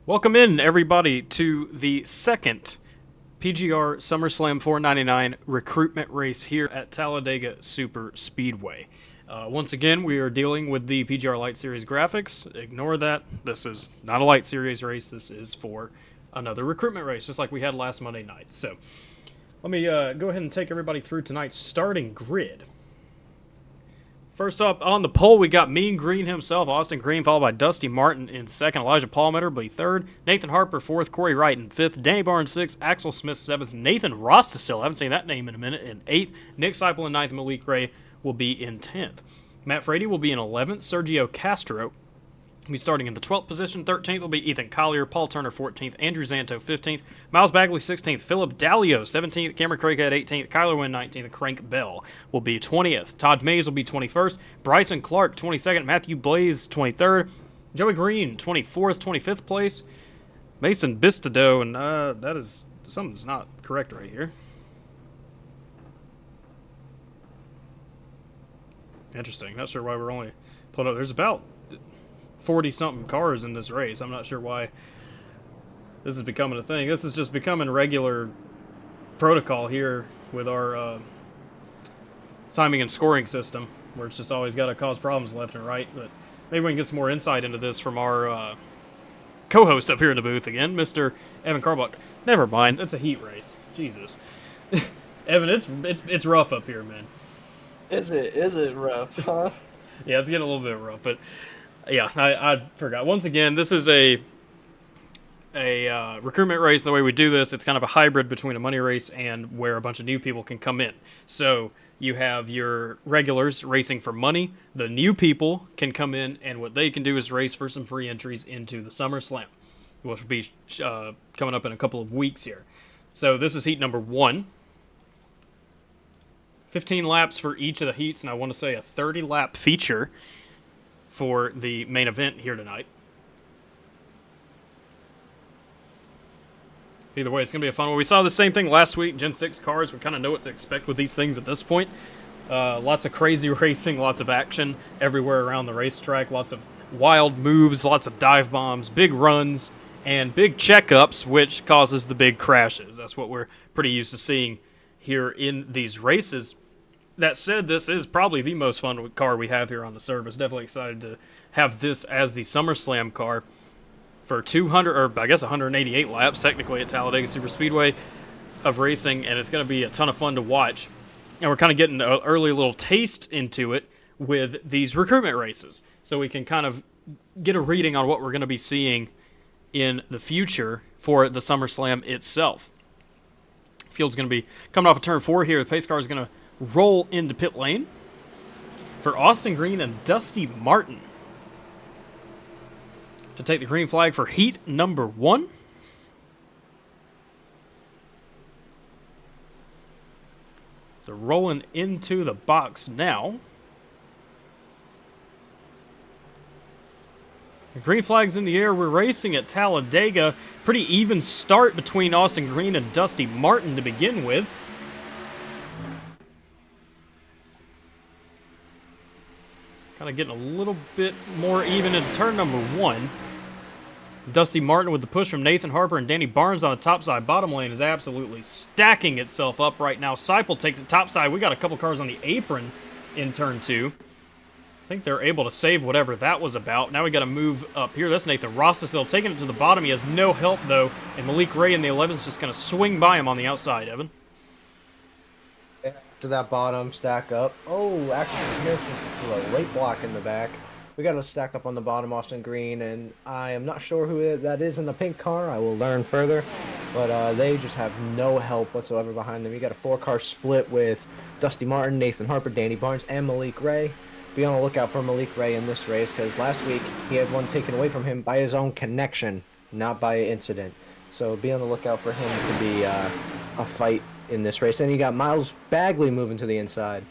Welcome in, everybody, to the second PGR SummerSlam 499 recruitment race here at Talladega Super Speedway. Once again, we are dealing with the PGR Light Series graphics. Ignore that. This is not a Light Series race. This is for another recruitment race, just like we had last Monday night. So let me go ahead and take everybody through tonight's starting grid. First up on the pole, we got Mean Green himself, Austin Green, followed by Dusty Martin in second, Elijah Palmeter will be third, Nathan Harper fourth, Corey Wright in fifth, Danny Barnes sixth, Axel Smith seventh, Nathan Rostisil, I haven't seen that name in a minute, in eighth, Nick Seipel in ninth, Malik Ray will be in 10th. Matt Frady will be in 11th, Sergio Castro will be starting in the 12th position, 13th will be Ethan Collier, Paul Turner 14th, Andrew Zanto 15th, Miles Bagley 16th, Philip Dalio 17th, Cameron Craighead 18th, Kyler Wynn 19th, and Crank Bell will be 20th. Todd Mays will be 21st, Bryson Clark 22nd, Matthew Blaze 23rd, Joey Green 24th, 25th place, Mason Bistido, and that is, something's not correct right here. Interesting. Not sure why we're only pulling up. There's about 40-something cars in this race. I'm not sure why this is becoming a thing. This is just becoming regular protocol here with our timing and scoring system, where it's just always got to cause problems left and right. But maybe we can get some more insight into this from our co-host up here in the booth again, Mr. Evan Carbuck. Never mind. It's a heat race. Jesus. Evan, it's rough up here, man. Is it rough, huh? Yeah, it's getting a little bit rough, but yeah, I forgot. Once again, this is a recruitment race. The way we do this, it's kind of a hybrid between a money race and where a bunch of new people can come in. So you have your regulars racing for money. The new people can come in, and what they can do is race for some free entries into the SummerSlam, which will be coming up in a couple of weeks here. So this is heat number 1. 15 laps for each of the heats, and I want to say a 30-lap feature for the main event here tonight. Either way, it's going to be a fun one. We saw the same thing last week, Gen-6 cars. We kind of know what to expect with these things at this point. Lots of crazy racing, lots of action everywhere around the racetrack, lots of wild moves, lots of dive bombs, big runs, and big checkups, which causes the big crashes. That's what we're pretty used to seeing here in these races. That said, this is probably the most fun car we have here on the service. Definitely excited to have this as the SummerSlam car for 200, or I guess 188 laps, technically, at Talladega Super Speedway of racing, and it's going to be a ton of fun to watch. And we're kind of getting an early little taste into it with these recruitment races, so we can kind of get a reading on what we're going to be seeing in the future for the SummerSlam itself. Field's going to be coming off of turn 4 here. The pace car is going to roll into pit lane for Austin Green and Dusty Martin to take the green flag for heat number 1. They're rolling into the box now. The green flag's in the air. We're racing at Talladega. Pretty even start between Austin Green and Dusty Martin to begin with. Kind of getting a little bit more even in turn number 1. Dusty Martin with the push from Nathan Harper and Danny Barnes on the top side. Bottom lane is absolutely stacking itself up right now. Seipel takes it top side. We got a couple cars on the apron in turn 2. I think they're able to save whatever that was about. Now we got to move up here. That's Nathan Rostisil taking it to the bottom. He has no help, though. And Malik Ray in the 11th is just going to swing by him on the outside, Evan. To that bottom, stack up. Oh, actually, Smith just a late block in the back. We got to stack up on the bottom, Austin Green, and I am not sure who that is in the pink car. I will learn further. But they just have no help whatsoever behind them. You got a 4-car split with Dusty Martin, Nathan Harper, Danny Barnes, and Malik Ray. Be on the lookout for Malik Ray in this race, because last week he had one taken away from him by his own connection, not by incident. So be on the lookout for him to be a fight in this race. And you got Miles Bagley moving to the inside.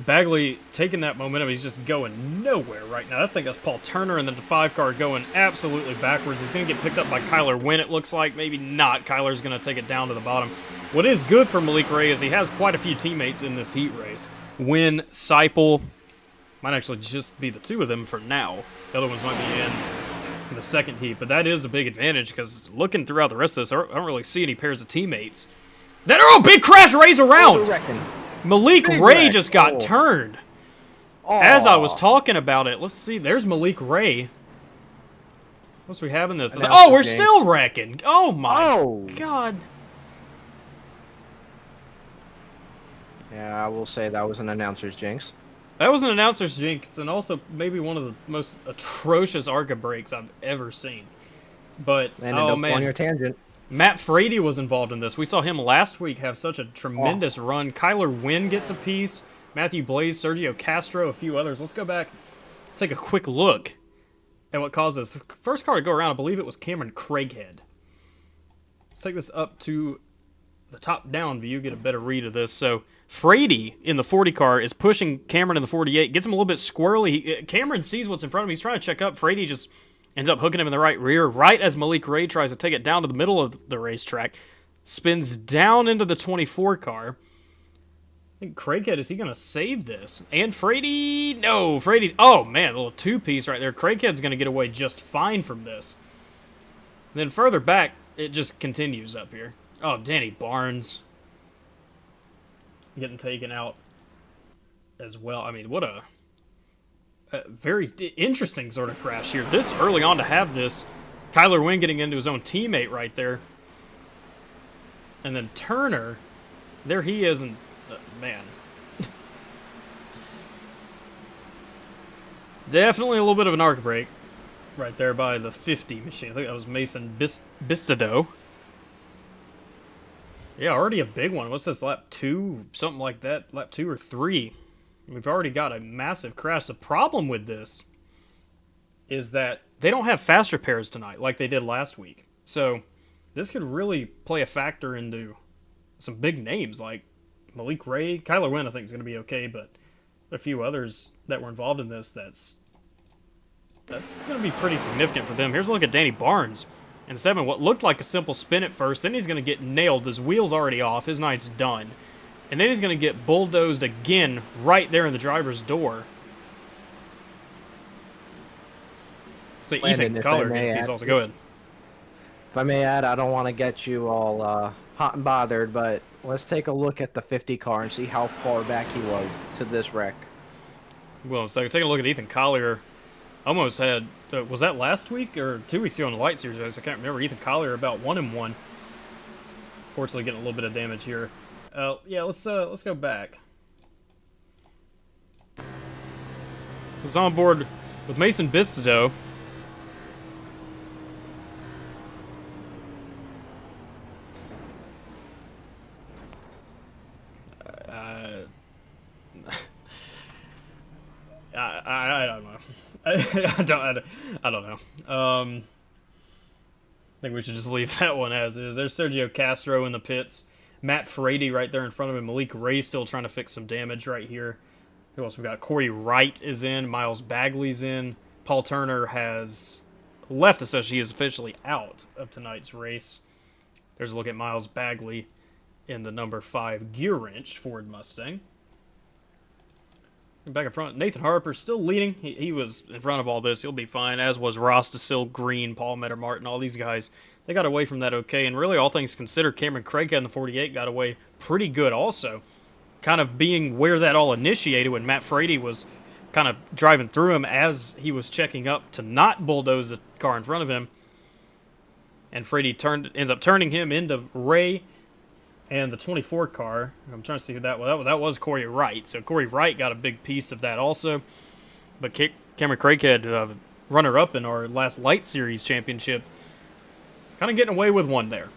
Bagley taking that momentum. He's just going nowhere right now. I think that's Paul Turner, and then the 5-car going absolutely backwards. He's going to get picked up by Kyler Wynn, it looks like. Maybe not. Kyler's going to take it down to the bottom. What is good for Malik Ray is he has quite a few teammates in this heat race. Wynn, Seipel, might actually just be the 2 of them for now. The other ones might be in in the second heat, but that is a big advantage because looking throughout the rest of this, I don't really see any pairs of teammates. Big crash, Ray's around! Malik Big Ray wreck. just got Oh. turned. Aw. As I was talking about it, let's see, there's Malik Ray. What's we have in this? Announcer Oh, we're jinx. still wrecking. Oh my Oh. god. Yeah, I will say that was an announcer's jinx. That was an announcer's jinx, and also maybe one of the most atrocious ARCA breaks I've ever seen. But, Landon, oh don't go on man, your tangent. Matt Frady was involved in this. We saw him last week have such a tremendous run. Kyler Wynn gets a piece. Matthew Blaze, Sergio Castro, a few others. Let's go back, take a quick look at what caused this. The first car to go around, I believe it was Cameron Craighead. Let's take this up to the top-down view, get a better read of this. So Frady in the 40 car is pushing Cameron in the 48, gets him a little bit squirrely. Cameron sees what's in front of him. He's trying to check up. Frady just ends up hooking him in the right rear, right as Malik Ray tries to take it down to the middle of the racetrack. Spins down into the 24 car. I think Craighead, is he going to save this? And Frady, no, Frady's, oh man, a little two-piece right there. Craighead's going to get away just fine from this. Then further back, it just continues up here. Oh, Danny Barnes getting taken out as well. I mean, what a very interesting sort of crash here. This early on to have this. Kyler Wynn getting into his own teammate right there. And then Turner, there he is, and man. Definitely a little bit of an arc break right there by the 50 machine. I think that was Mason Bistido. Yeah, already a big one. What's this, lap 2? Something like that. Lap 2 or 3. We've already got a massive crash. The problem with this is that they don't have faster pairs tonight like they did last week. So this could really play a factor into some big names like Malik Ray. Kyler Wynn I think is going to be okay, but a few others that were involved in this, that's going to be pretty significant for them. Here's a look at Danny Barnes. And 7, what looked like a simple spin at first, then he's going to get nailed. His wheel's already off. His night's done. And then he's going to get bulldozed again right there in the driver's door. So Landon, Ethan Collar, he's also good. If I may add, I don't want to get you all hot and bothered, but let's take a look at the 50 car and see how far back he was to this wreck. Well, so taking a look at Ethan Collier, almost had, was that last week or 2 weeks ago in the Light Series? I can't remember. Ethan Collier about 1-1. Fortunately, getting a little bit of damage here. Yeah, let's go back. He's on board with Mason Bistido. I don't know. I don't know. I think we should just leave that one as is. There's Sergio Castro in the pits. Matt Frady right there in front of him. Malik Ray still trying to fix some damage right here. Who else we got? Corey Wright is in. Miles Bagley's in. Paul Turner has left, so he is officially out of tonight's race. There's a look at Miles Bagley in the number 5 gear wrench Ford Mustang. Back in front, Nathan Harper still leading. He was in front of all this. He'll be fine, as was Ross DeSille, Green, Paul Metter Martin, all these guys. They got away from that okay, and really all things considered, Cameron Craighead in the 48 got away pretty good also. Kind of being where that all initiated when Matt Frady was kind of driving through him as he was checking up to not bulldoze the car in front of him. And Frady ends up turning him into Ray and the 24 car. I'm trying to see who that was. That was Corey Wright. So Corey Wright got a big piece of that also. But Cameron Craighead, runner-up in our last Light Series championship, kind of getting away with one there.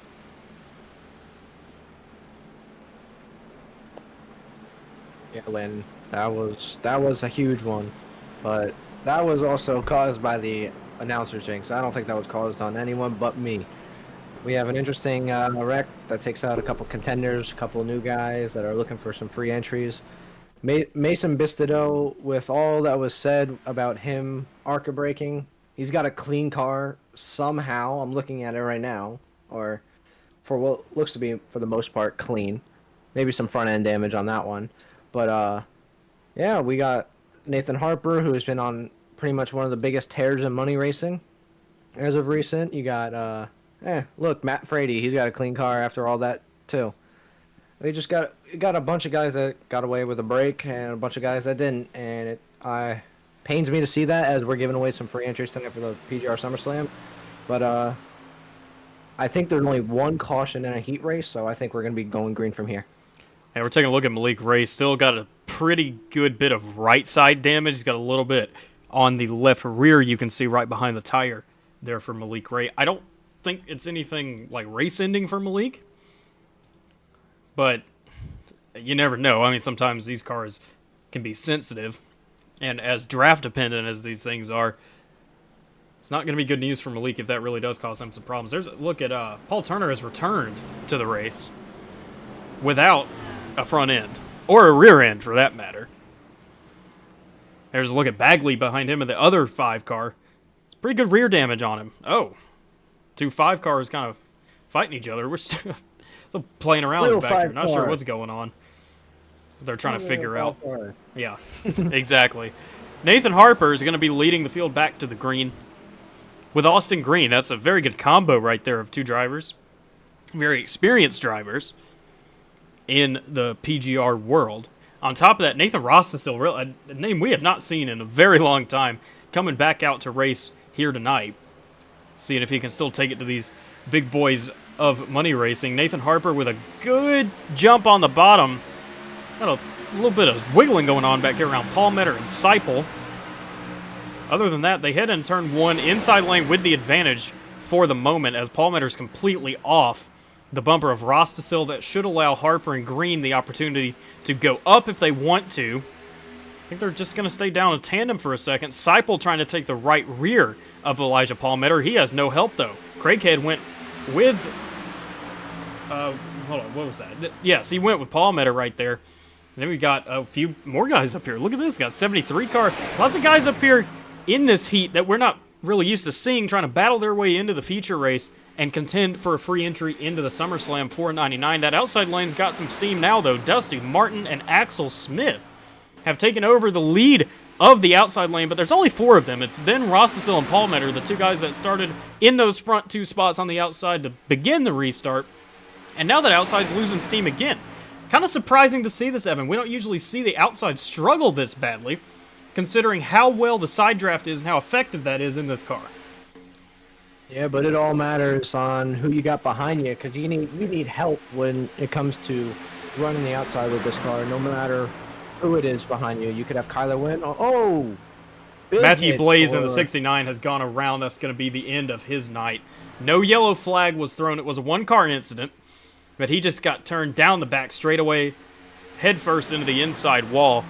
Yeah, Lynn, that was a huge one, but that was also caused by the announcer's jinx. I don't think that was caused on anyone but me. We have an interesting wreck that takes out a couple contenders, a couple new guys that are looking for some free entries. Mason Bistido, with all that was said about him ARCA breaking, he's got a clean car somehow. I'm looking at it right now, or for what looks to be, for the most part, clean. Maybe some front end damage on that one. But, yeah, we got Nathan Harper, who has been on pretty much one of the biggest tears in money racing. As of recent, you got look, Matt Frady. He's got a clean car after all that too. We just got a bunch of guys that got away with a break and a bunch of guys that didn't, and it pains me to see that as we're giving away some free entries tonight for the PGR SummerSlam. But I think there's only one caution in a heat race, so I think we're going to be going green from here. And we're taking a look at Malik Ray. Still got a pretty good bit of right side damage. He's got a little bit on the left rear. You can see right behind the tire there for Malik Ray. I don't think it's anything like race ending for Malik, but you never know. I mean, sometimes these cars can be sensitive, and as draft dependent as these things are, it's not going to be good news for Malik if that really does cause him some problems. There's a look at Paul Turner has returned to the race without a front end, or a rear end for that matter. There's a look at Bagley behind him in the other 5 car. It's pretty good rear damage on him. Oh, 2 5 cars kind of fighting each other. We're still playing around Real back here. Not sure car. what's going on. They're trying to figure out. Car. Yeah, exactly. Nathan Harper is going to be leading the field back to the green with Austin Green. That's a very good combo right there of 2 drivers. Very experienced drivers in the PGR world. On top of that, Nathan Ross is still a name we have not seen in a very long time, coming back out to race here tonight, seeing if he can still take it to these big boys of money racing. Nathan Harper with a good jump on the bottom. Got a little bit of wiggling going on back here around Palmetto and Seipel. Other than that, they head in turn 1 inside lane with the advantage for the moment, as Palmetto's completely off the bumper of Rosticil. That should allow Harper and Green the opportunity to go up if they want to. I think they're just going to stay down in tandem for a second. Seipel trying to take the right rear of Elijah Palmetto. He has no help, though. Craighead went with... hold on, what was that? Yes, he went with Palmetto right there. And then we got a few more guys up here. Look at this. Got 73 car. Lots of guys up here in this heat that we're not really used to seeing, trying to battle their way into the feature race and contend for a free entry into the SummerSlam 499. That outside lane's got some steam now, though. Dusty Martin and Axel Smith have taken over the lead of the outside lane, but there's only 4 of them. It's then Rosticil and Palmetto, the 2 guys that started in those front 2 spots on the outside to begin the restart. And now that outside's losing steam again. Kind of surprising to see this, Evan. We don't usually see the outside struggle this badly, considering how well the side draft is and how effective that is in this car. Yeah, but it all matters on who you got behind you, because you need help when it comes to running the outside with this car. No matter who it is behind you, you could have Kyler Wynn. Matthew Blaze in the 69 has gone around. That's going to be the end of his night. No yellow flag was thrown. It was a 1-car incident, but he just got turned down the back straightaway, head first into the inside wall.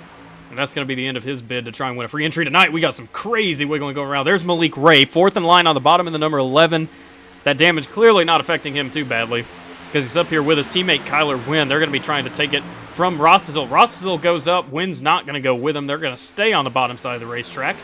And that's going to be the end of his bid to try and win a free entry tonight. We got some crazy wiggling going around. There's Malik Ray, 4th in line on the bottom in the number 11. That damage clearly not affecting him too badly, because he's up here with his teammate Kyler Wynn. They're going to be trying to take it from Rosticil. Rosticil goes up. Wynn's not going to go with him. They're going to stay on the bottom side of the racetrack.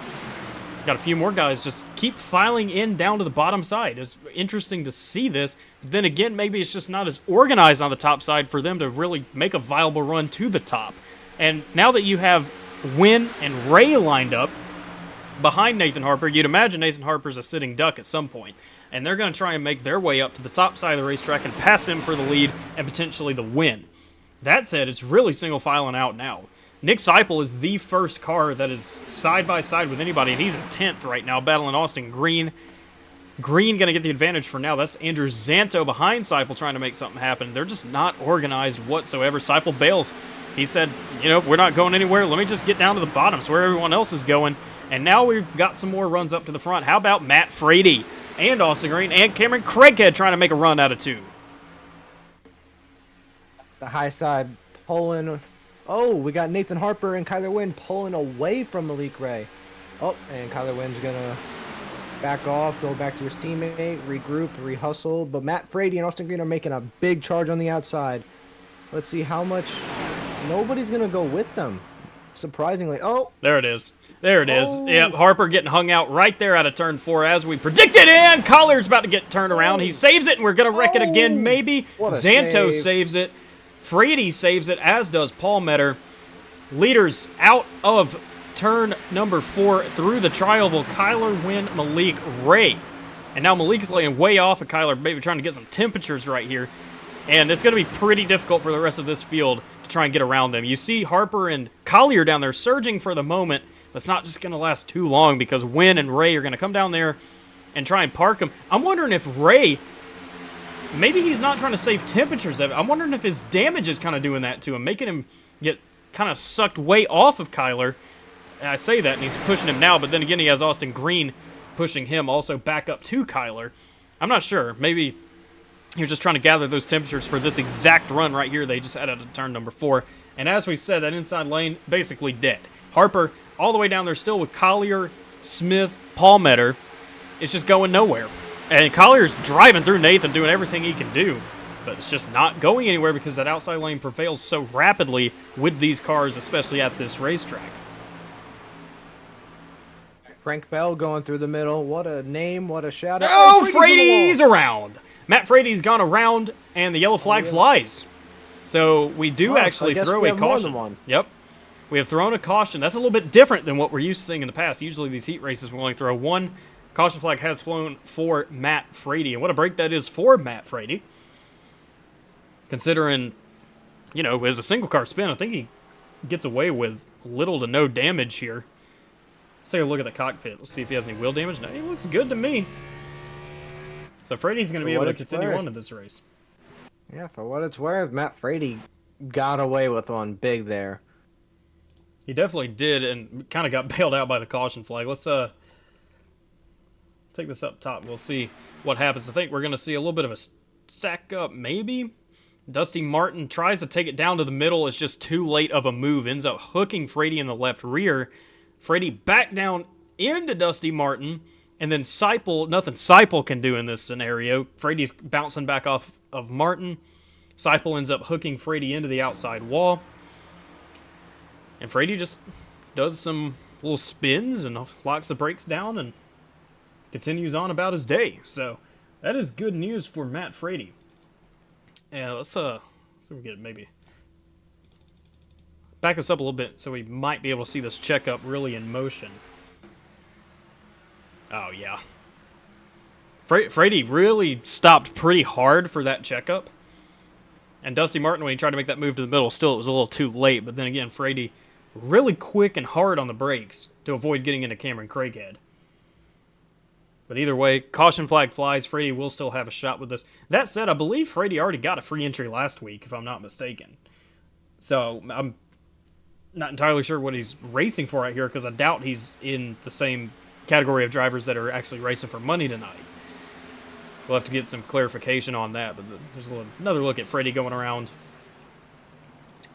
Got a few more guys just keep filing in down to the bottom side. It's interesting to see this. But then again, maybe it's just not as organized on the top side for them to really make a viable run to the top. And now that you have Wynn and Ray lined up behind Nathan Harper, you'd imagine Nathan Harper's a sitting duck at some point. And they're going to try and make their way up to the top side of the racetrack and pass him for the lead and potentially the win. That said, it's really single filing out now. Nick Seipel is the first car that is side by side with anybody, and he's in 10th right now, battling Austin Green. Green going to get the advantage for now. That's Andrew Zanto behind Seipel trying to make something happen. They're just not organized whatsoever. Seipel bails. He said, we're not going anywhere. Let me just get down to the bottom. It's where everyone else is going. And now we've got some more runs up to the front. How about Matt Frady and Austin Green and Cameron Craighead trying to make a run out of 2? The high side pulling. Oh, we got Nathan Harper and Kyler Wynn pulling away from Malik Ray. Oh, and Kyler Wynn's going to back off, go back to his teammate, regroup, re-hustle. But Matt Frady and Austin Green are making a big charge on the outside. Let's see how much. Nobody's going to go with them, surprisingly. Oh. There it is. There it is. Yep, Harper getting hung out right there out of turn 4 as we predicted, and Colliard's about to get turned around. He saves it, and we're going to wreck it again, maybe. Zanto saves it. Frady saves it, as does Palmetto. Leaders out of turn number 4 through the tri-oval, Kyler Wynn, Malik Ray. And now Malik is laying way off of Kyler, maybe trying to get some temperatures right here. And it's going to be pretty difficult for the rest of this field to try and get around them. You see Harper and Collier down there surging for the moment, but it's not just going to last too long because Wynn and Ray are going to come down there and try and park him. I'm wondering if Ray, maybe he's not trying to save temperatures. I'm wondering if his damage is kind of doing that to him, making him get kind of sucked way off of Kyler. And I say that, and he's pushing him now, but then again, he has Austin Green pushing him also back up to Kyler. I'm not sure. Maybe he was just trying to gather those temperatures for this exact run right here they just had out of turn number 4. And as we said, that inside lane basically dead. Harper all the way down there still with Collier, Smith, Palmetto. It's just going nowhere. And Collier's driving through Nathan, doing everything he can do. But it's just not going anywhere because that outside lane prevails so rapidly with these cars, especially at this racetrack. Frank Bell going through the middle. What a name, what a shout out. Oh, Frady's around. Matt Frady's gone around, and the yellow flag flies. So we do actually throw a caution. Yep. We have thrown a caution. That's a little bit different than what we're used to seeing in the past. Usually these heat races we only throw one. Caution flag has flown for Matt Frady. And what a break that is for Matt Frady. Considering, you know, as a single car spin, I think he gets away with little to no damage here. Let's take a look at the cockpit. Let's see if he has any wheel damage. No, he looks good to me. So Frady's going to be able to continue on to this race. Yeah, for what it's worth, Matt Frady got away with one big there. He definitely did, and kind of got bailed out by the caution flag. Let's take this up top. We'll see what happens. I think we're going to see a little bit of a stack up, maybe. Dusty Martin tries to take it down to the middle. It's just too late of a move. Ends up hooking Frady in the left rear. Frady back down into Dusty Martin, and then Seipel, nothing Seipel can do in this scenario. Frady's bouncing back off of Martin. Seipel ends up hooking Frady into the outside wall. And Frady just does some little spins and locks the brakes down and continues on about his day. So that is good news for Matt Frady. And let's see if we get maybe back this up a little bit so we might be able to see this checkup really in motion. Oh, yeah. Frady really stopped pretty hard for that checkup. And Dusty Martin, when he tried to make that move to the middle, still it was a little too late. But then again, Frady really quick and hard on the brakes to avoid getting into Cameron Craighead. But either way, caution flag flies. Frady will still have a shot with this. That said, I believe Frady already got a free entry last week, if I'm not mistaken. So I'm not entirely sure what he's racing for right here, because I doubt he's in the same category of drivers that are actually racing for money tonight. We'll have to get some clarification on that, but there's another look at Frady going around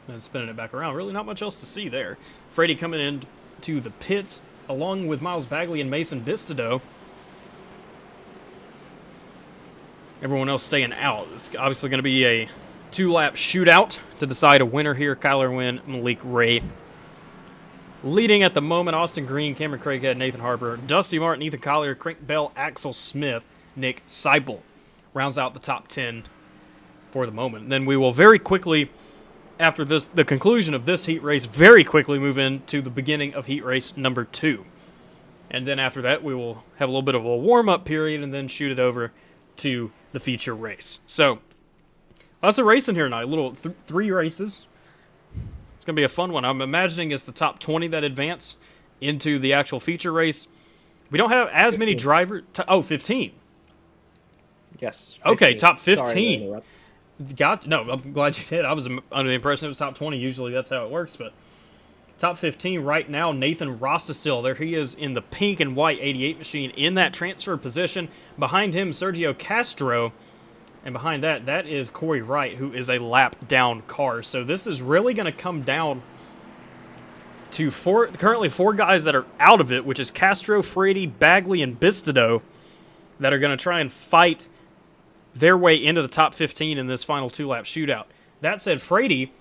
and spinning it back around. Really not much else to see there. Frady coming into the pits along with Miles Bagley and Mason Bistodeau. Everyone else staying out. It's obviously going to be a 2-lap shootout to decide a winner here. Kyler Wynn, Malik Ray. Leading at the moment, Austin Green, Cameron Craighead, Nathan Harper, Dusty Martin, Ethan Collier, Crank Bell, Axel Smith, Nick Seipel. Rounds out the top 10 for the moment. And then we will very quickly, after the conclusion of this heat race, very quickly move into the beginning of heat race number 2. And then after that, we will have a little bit of a warm-up period and then shoot it over to the feature race. So, lots of racing here tonight. Little 3 races. It's going to be a fun one. I'm imagining it's the top 20 that advance into the actual feature race. We don't have as 15. many drivers. 15. Yes. 15. Okay, top 15. No, I'm glad you did. I was under the impression it was top 20. Usually that's how it works, but top 15 right now, Nathan Rostasil. There he is in the pink and white 88 machine in that transfer position. Behind him, Sergio Castro. And behind that, that is Corey Wright, who is a lap down car. So this is really going to come down to currently 4 guys that are out of it, which is Castro, Frady, Bagley, and Bistodeau, that are going to try and fight their way into the top 15 in this final 2-lap shootout. That said, Frady,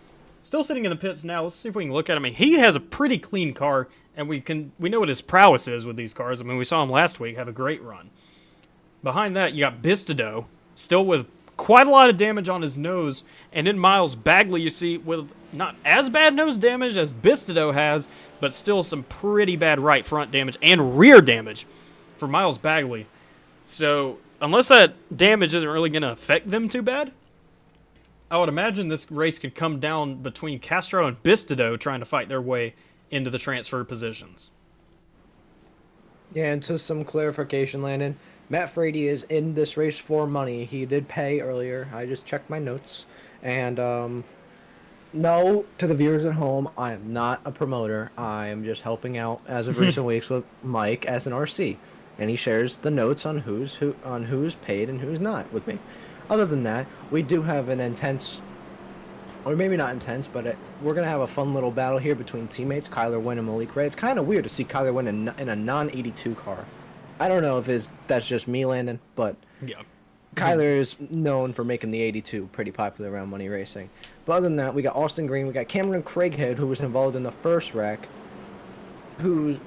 still sitting in the pits now. Let's see if we can look at him. I mean, he has a pretty clean car, and we know what his prowess is with these cars. I mean, we saw him last week have a great run. Behind that, you got Bistodeau, still with quite a lot of damage on his nose. And then Miles Bagley, you see, with not as bad nose damage as Bistodeau has, but still some pretty bad right front damage and rear damage for Miles Bagley. So, unless that damage isn't really going to affect them too bad, I would imagine this race could come down between Castro and Bistido trying to fight their way into the transfer positions. Yeah, and to some clarification, Landon, Matt Frady is in this race for money. He did pay earlier. I just checked my notes. And, no, to the viewers at home, I am not a promoter. I am just helping out as of recent weeks with Mike as an RC. And he shares the notes on who's paid and who's not with me. Other than that, we do have an intense, or maybe not intense, but we're going to have a fun little battle here between teammates, Kyler Wynn and Malik Ray. It's kind of weird to see Kyler Wynn in a non-82 car. I don't know if that's just me, Landon, but Yeah. Kyler is known for making the 82 pretty popular around Money Racing. But other than that, we got Austin Green, we got Cameron Craighead, who was involved in the first wreck, who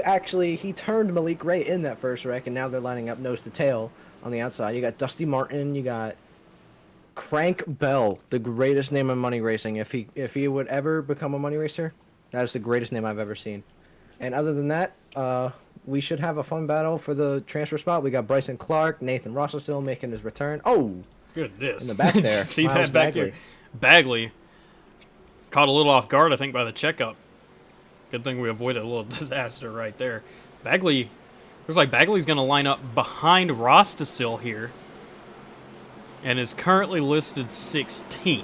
actually, he turned Malik Ray in that first wreck, and now they're lining up nose to tail on the outside. You got Dusty Martin, you got Crank Bell, the greatest name in Money Racing. If he would ever become a Money Racer, that is the greatest name I've ever seen. And other than that, we should have a fun battle for the transfer spot. We got Bryson Clark, Nathan Rossestill making his return. Oh, Goodness. in the back there. See Miles that back Bagley. there? Bagley caught a little off guard, I think, by the checkup. Good thing we avoided a little disaster right there. Bagley, looks like Bagley's going to line up behind Rostasil here and is currently listed 16th.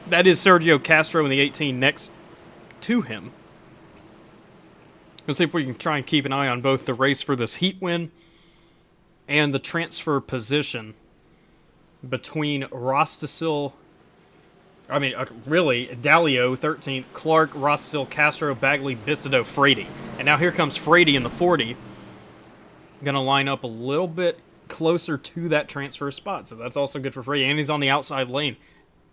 That is Sergio Castro in the 18 next to him. Let's see if we can try and keep an eye on both the race for this heat win and the transfer position between Rostasil, really, Dalio, 13th, Clark, Rostasil, Castro, Bagley, Bistido, Frady. And now here comes Frady in the 40. Going to line up a little bit closer to that transfer spot, so that's also good for Frady. And he's on the outside lane.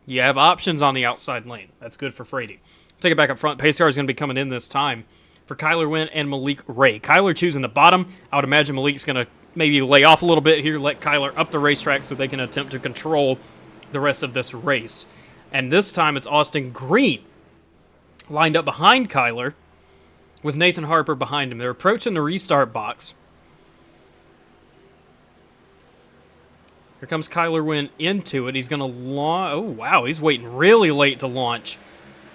You have options on the outside lane. That's good for Frady. Take it back up front. Pace car is going to be coming in this time for Kyler Wynn and Malik Ray. Kyler choosing the bottom. I would imagine Malik's going to maybe lay off a little bit here, let Kyler up the racetrack so they can attempt to control the rest of this race. And this time it's Austin Green lined up behind Kyler with Nathan Harper behind him. They're approaching the restart box. Here comes Kyler Wynn into it. He's going to launch. Oh, wow. He's waiting really late to launch.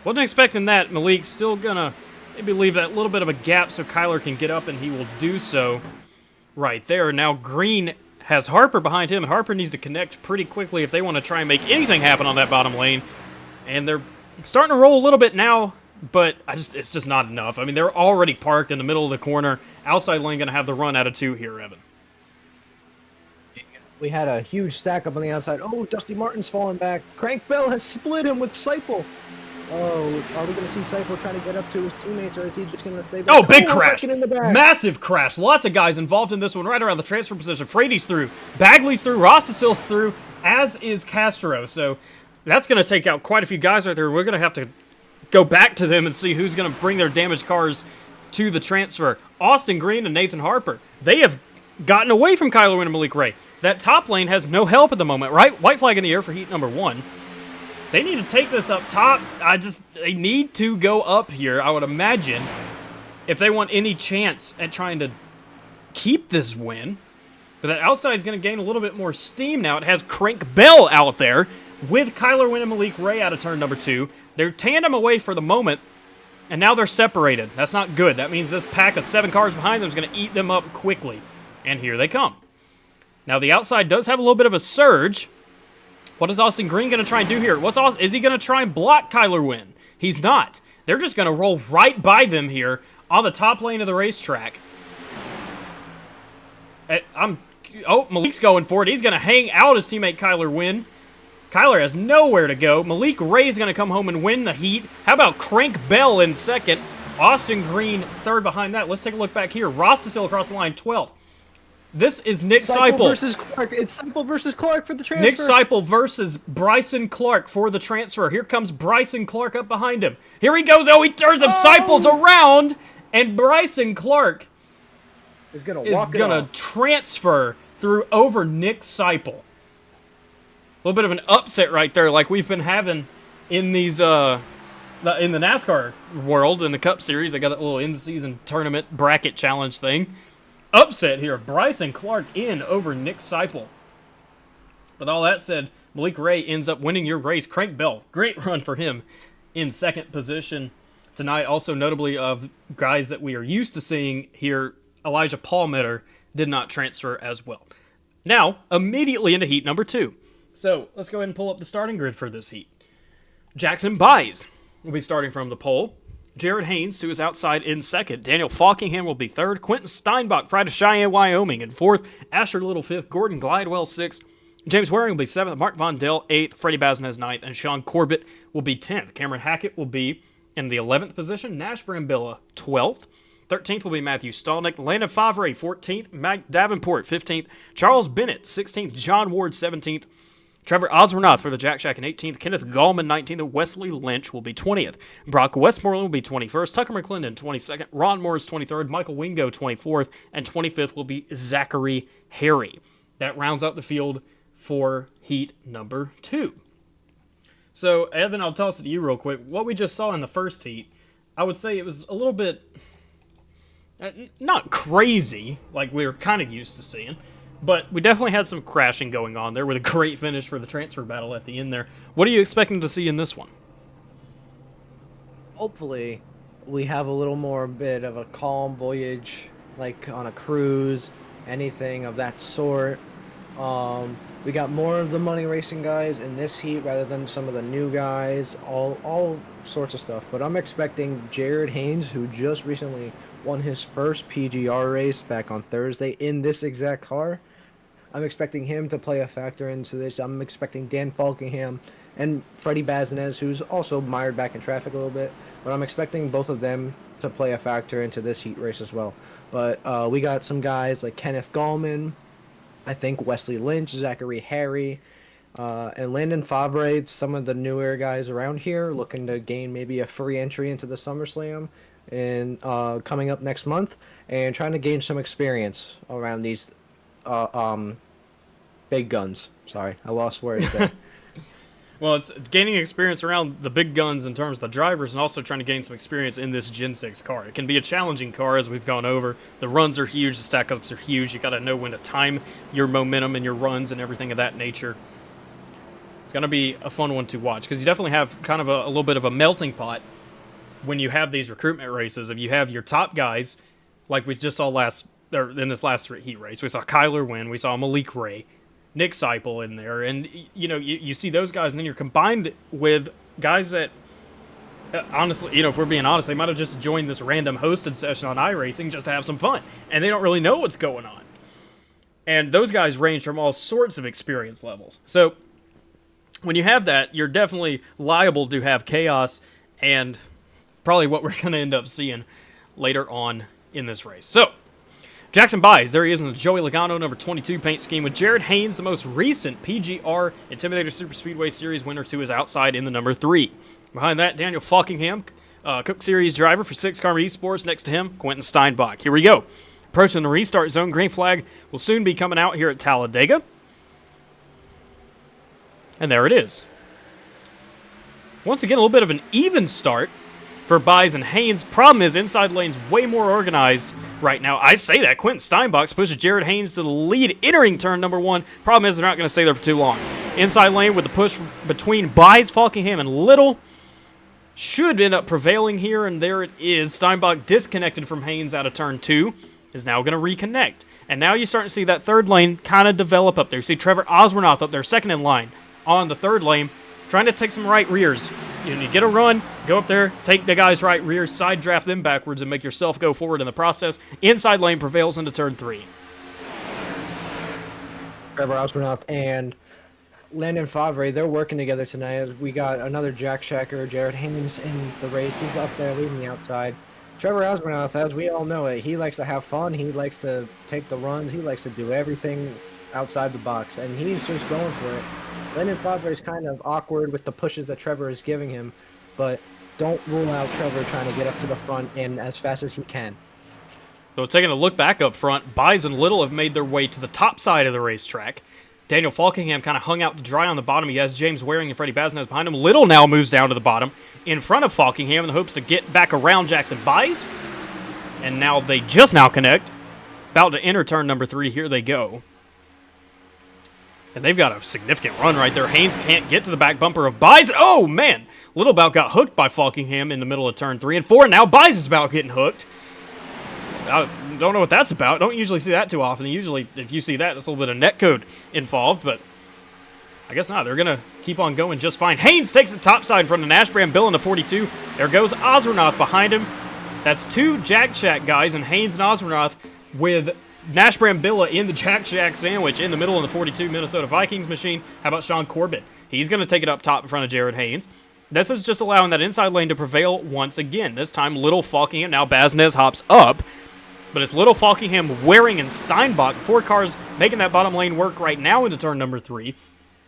Wasn't expecting that. Malik's still going to maybe leave that little bit of a gap so Kyler can get up, and he will do so right there. Now Green has Harper behind him, and Harper needs to connect pretty quickly if they want to try and make anything happen on that bottom lane. And they're starting to roll a little bit now, but it's just not enough. I mean, they're already parked in the middle of the corner. Outside lane going to have the run out of 2 here, Evan. We had a huge stack up on the outside. Oh, Dusty Martin's falling back. Crank Bell has split him with Seipel. Oh, are we going to see Seipel trying to get up to his teammates, or is he just going to stay back? Oh, big crash. In the back. Massive crash. Lots of guys involved in this one right around the transfer position. Frady's through. Bagley's through. Rostasill's through, as is Castro. So that's going to take out quite a few guys right there. We're going to have to go back to them and see who's going to bring their damaged cars to the transfer. Austin Green and Nathan Harper, they have gotten away from Kyler Wynn and Malik Ray. That top lane has no help at the moment, right? White flag in the air for heat number 1. They need to take this up top. They need to go up here, I would imagine, if they want any chance at trying to keep this win. But that outside is going to gain a little bit more steam now. It has Crank Bell out there with Kyler Wynn and Malik Ray out of turn number 2. They're tandem away for the moment, and now they're separated. That's not good. That means this pack of 7 cars behind them is going to eat them up quickly. And here they come. Now, the outside does have a little bit of a surge. What is Austin Green going to try and do here? Is he going to try and block Kyler Wynn? He's not. They're just going to roll right by them here on the top lane of the racetrack. Malik's going for it. He's going to hang out his teammate Kyler Wynn. Kyler has nowhere to go. Malik Ray is going to come home and win the heat. How about Crank Bell in second? Austin Green third behind that. Let's take a look back here. Rostasil across the line, 12th. This is Nick Seipel versus Clark. It's Seipel versus Clark for the transfer. Nick Seipel versus Bryson Clark for the transfer. Here comes Bryson Clark up behind him. Here he goes. Oh, he turns him. Seipel's around, and Bryson Clark is going to transfer through over Nick Seipel. A little bit of an upset right there, like we've been having in these in the NASCAR world in the Cup Series. They got a little in-season tournament bracket challenge thing. upset here. Bryson Clark in over Nick Seipel. With all that said, Malik Ray ends up winning your race. Crank Bell, great run for him in second position tonight. Also notably of guys that we are used to seeing here, Elijah Palmetter did not transfer as well. Now, immediately into heat number 2. So, let's go ahead and pull up the starting grid for this heat. Jackson Buys will be starting from the pole. Jared Haynes to his outside in second. Daniel Falkingham will be third. Quentin Steinbach, Pride of Cheyenne, Wyoming in fourth. Asher Little fifth. Gordon Glidewell sixth. James Waring will be 7th, Mark Von Dell 8th, Freddie Baznez 9th, and Sean Corbett will be 10th. Cameron Hackett will be in the 11th position, Nash Brambilla 12th, 13th will be Matthew Stallnick, Landon Favre 14th, Mac Davenport 15th, Charles Bennett 16th, John Ward 17th, Trevor Osbornoth for the Jack Shack in 18th, Kenneth Gallman 19th, and Wesley Lynch will be 20th. Brock Westmoreland will be 21st, Tucker McClendon 22nd, Ron Morris 23rd, Michael Wingo 24th, and 25th will be Zachary Harry. That rounds out the field for heat number 2. So, Evan, I'll toss it to you real quick. What we just saw in the first heat, I would say it was a little bit, not crazy, like we were kind of used to seeing, but we definitely had some crashing going on there with a great finish for the transfer battle at the end there. What are you expecting to see in this one? Hopefully, we have a little more bit of a calm voyage, like on a cruise, anything of that sort. We got more of the money racing guys in this heat rather than some of the new guys, all sorts of stuff. But I'm expecting Jared Haynes, who just recently won his first PGR race back on Thursday in this exact car. I'm expecting him to play a factor into this. I'm expecting Dan Falkingham and Freddie Baznez, who's also mired back in traffic a little bit. But I'm expecting both of them to play a factor into this heat race as well. But we got some guys like Kenneth Gallman, I think Wesley Lynch, Zachary Harry, and Landon Favre, some of the newer guys around here looking to gain maybe a free entry into the SummerSlam and coming up next month, and trying to gain some experience around these big guns. Sorry, I lost words there. Well, it's gaining experience around the big guns in terms of the drivers and also trying to gain some experience in this Gen-6 car. It can be a challenging car, as we've gone over. The runs are huge, the stack-ups are huge. You got to know when to time your momentum and your runs and everything of that nature. It's going to be a fun one to watch because you definitely have kind of a little bit of a melting pot when you have these recruitment races. If you have your top guys, like we just saw in this last heat race, we saw Kyler win, we saw Malik Ray, Nick Seipel in there, and you see those guys, and then you're combined with guys that, honestly, if we're being honest, they might have just joined this random hosted session on iRacing just to have some fun, and they don't really know what's going on. And those guys range from all sorts of experience levels. So when you have that, you're definitely liable to have chaos, and probably what we're going to end up seeing later on in this race. So Jackson Buys, there he is in the Joey Logano number 22 paint scheme with Jared Haynes, the most recent PGR Intimidator Super Speedway Series winner, to his outside in the number 3. Behind that, Daniel Falkingham, Cook Series driver for 6 Karma eSports. Next to him, Quentin Steinbach. Here we go. Approaching the restart zone. Green flag will soon be coming out here at Talladega. And there it is. Once again, a little bit of an even start for Buys and Haynes. Problem is, inside lane's way more organized right now. I say that. Quentin Steinbach pushes Jared Haynes to the lead entering turn number 1. Problem is, they're not going to stay there for too long. Inside lane with the push between Buys, Falkingham, and Little should end up prevailing here, and there it is. Steinbach disconnected from Haynes out of turn 2. Is now going to reconnect. And now you're starting to see that third lane kind of develop up there. You see Trevor Osbornoth up there, second in line on the third lane, trying to take some right rears. You get a run, go up there, take the guy's right rear, side draft them backwards, and make yourself go forward in the process. Inside lane prevails into turn 3. Trevor Osbornoth and Landon Favre, they're working together tonight. We got another Jack Shacker, Jared Haynes in the race. He's up there leading the outside. Trevor Osbornoth, as we all know it, he likes to have fun. He likes to take the runs. He likes to do everything outside the box, and he's just going for it. Landon Favre is kind of awkward with the pushes that Trevor is giving him, but don't rule out Trevor trying to get up to the front and as fast as he can. So taking a look back up front, Buys and Little have made their way to the top side of the racetrack. Daniel Falkingham kind of hung out to dry on the bottom. He has James Waring and Freddie Baznez behind him. Little now moves down to the bottom in front of Falkingham in the hopes to get back around Jackson Buys. And now they just now connect. About to enter turn number 3. Here they go. And they've got a significant run right there. Haynes can't get to the back bumper of Bison. Oh, man. Little Bout got hooked by Falkingham in the middle of turn 3 and 4. Now Bison's about getting hooked. I don't know what that's about. Don't usually see that too often. Usually, if you see that, there's a little bit of netcode involved, but I guess not. They're going to keep on going just fine. Haynes takes the top side in front of Nash Brambilla in the 42. There goes Ozranoth behind him. That's 2 Jack Shack guys, and Haynes and Ozranoth with Nash Brambilla in the Jack Shack sandwich in the middle of the 42 Minnesota Vikings machine. How about Sean Corbett? He's going to take it up top in front of Jared Haynes. This is just allowing that inside lane to prevail once again. This time, Little Falkingham. Now Baznez hops up. But it's Little Falkingham, Waring, and Steinbach. 4 cars making that bottom lane work right now into turn number 3.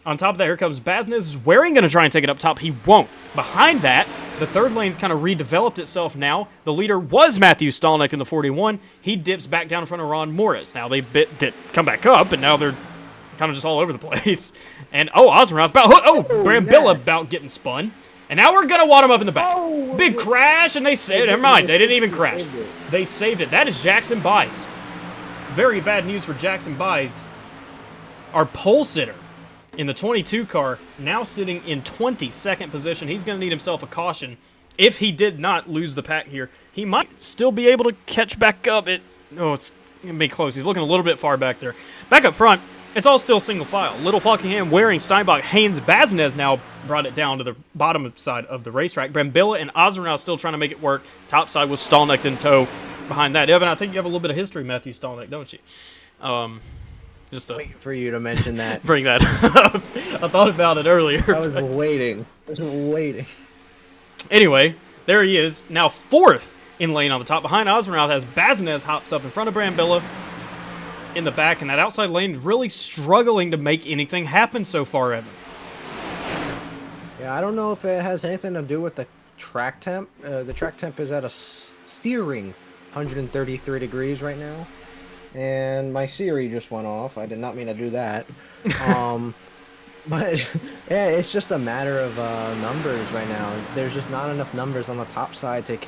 On top of that, here comes Baznez. Waring going to try and take it up top. He won't. Behind that, the third lane's kind of redeveloped itself now. The leader was Matthew Stallnick in the 41. He dips back down in front of Ron Morris. Now they did come back up, and now they're kind of just all over the place. And, Ozranoth about... Oh, Brambilla about getting spun. And now we're going to wad him up in the back. Oh, big crash, and they saved it. Never mind, they didn't even crash. They saved it. That is Jackson Buys. Very bad news for Jackson Buys. Our pole sitter in the 22 car, now sitting in 22nd position. He's going to need himself a caution. If he did not lose the pack here, he might still be able to catch back up. It's going to be close. He's looking a little bit far back there. Back up front, it's all still single file. Little Falkingham, Waring, Steinbach, Haynes, Baznez now brought it down to the bottom side of the racetrack. Brambilla and Ozranoth still trying to make it work. Top side with Stallnick in tow behind that. Evan, I think you have a little bit of history, Matthew Stallnick, don't you? Just to wait for you to mention that. Bring that up. I thought about it earlier. I was waiting. Anyway, there he is. Now 4th in lane on the top. Behind Ozranoth as Baznez hops up in front of Brambilla in the back, and that outside lane really struggling to make anything happen so far, Evan. Yeah, I don't know if it has anything to do with the track temp. The track temp is at a steering 133 degrees right now. And my Siri just went off. I did not mean to do that. But, yeah, it's just a matter of numbers right now. There's just not enough numbers on the top side to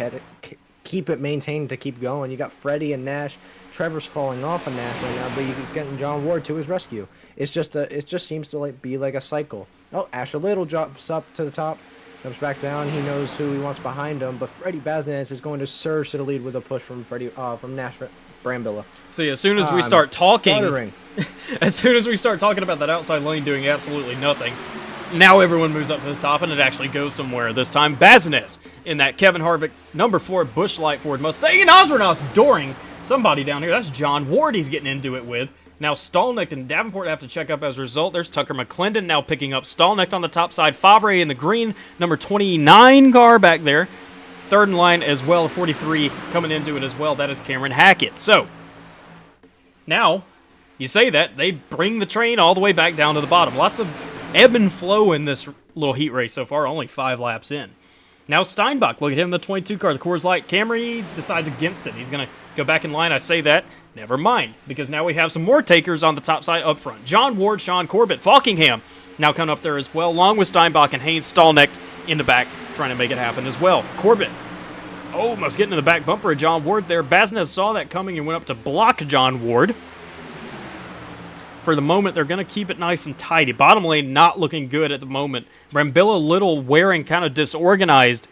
keep it maintained, to keep going. You got Freddie and Nash. Trevor's falling off of Nash right now, but he's getting John Ward to his rescue. It just seems to be like a cycle. Oh, Asher Little drops up to the top, comes back down. He knows who he wants behind him, but Freddie Baznez is going to surge to the lead with a push from Nash Brambilla. See, as soon as we start talking, as soon as we start talking about that outside lane doing absolutely nothing, now everyone moves up to the top, and it actually goes somewhere this time. Baznez in that Kevin Harvick number 4 Busch Light Ford Mustang, and Ozranoth's dooring somebody down here. That's John Ward he's getting into it with. Now Stallnick and Davenport have to check up as a result. There's Tucker McClendon now picking up Stallnick on the top side. Favre in the green, number 29 car back there. Third in line as well, 43 coming into it as well. That is Cameron Hackett. So, now, you say that, they bring the train all the way back down to the bottom. Lots of ebb and flow in this little heat race so far, only 5 laps in. Now Steinbach, look at him, the 22 car, the Coors Light. Camry decides against it. He's going to go back in line. I say that. Never mind, because now we have some more takers on the top side up front. John Ward, Sean Corbett, Falkingham now coming up there as well, along with Steinbach and Haynes. Stallnick in the back trying to make it happen as well. Corbett almost getting to the back bumper of John Ward there. Baznez saw that coming and went up to block John Ward. For the moment, they're going to keep it nice and tidy. Bottom lane not looking good at the moment. Brambilla, Little, Waring kind of disorganized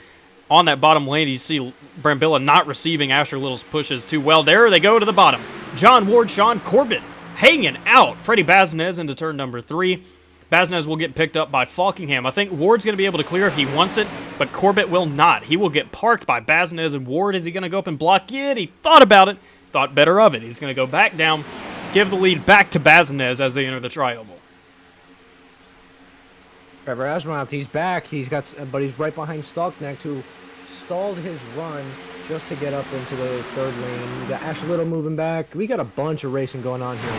on that bottom lane. You see Brambilla not receiving Asher Little's pushes too well. There they go to the bottom. John Ward, Sean Corbett hanging out. Freddie Baznez into turn number 3. Baznez will get picked up by Falkingham. I think Ward's going to be able to clear if he wants it, but Corbett will not. He will get parked by Baznez and Ward. Is he going to go up and block it? He thought about it, thought better of it. He's going to go back down, give the lead back to Baznez as they enter the tri-oval. Trevor Ozranoth, he's back. But he's right behind Stallnick, who stalled his run just to get up into the third lane. We got Asher Little moving back. We got a bunch of racing going on here.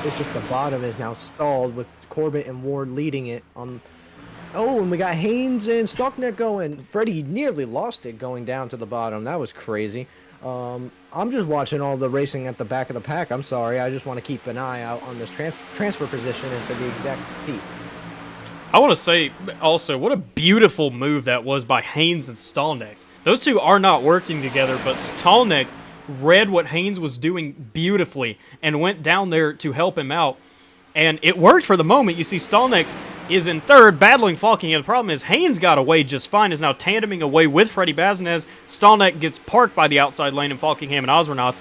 It's just the bottom is now stalled with Corbett and Ward leading it on. Oh, and we got Haynes and Stallnick going. Freddie nearly lost it going down to the bottom. That was crazy. I'm just watching all the racing at the back of the pack. I'm sorry. I just want to keep an eye out on this transfer position into the exact seat. I want to say also, what a beautiful move that was by Haynes and Stallnick. Those two are not working together, but Stallnick read what Haynes was doing beautifully and went down there to help him out. And it worked for the moment. You see Stallnecht is in third, battling Falkingham. The problem is Haynes got away just fine, is now tandeming away with Freddie Baznez. Stallnecht gets parked by the outside lane, and Falkingham and Osranath.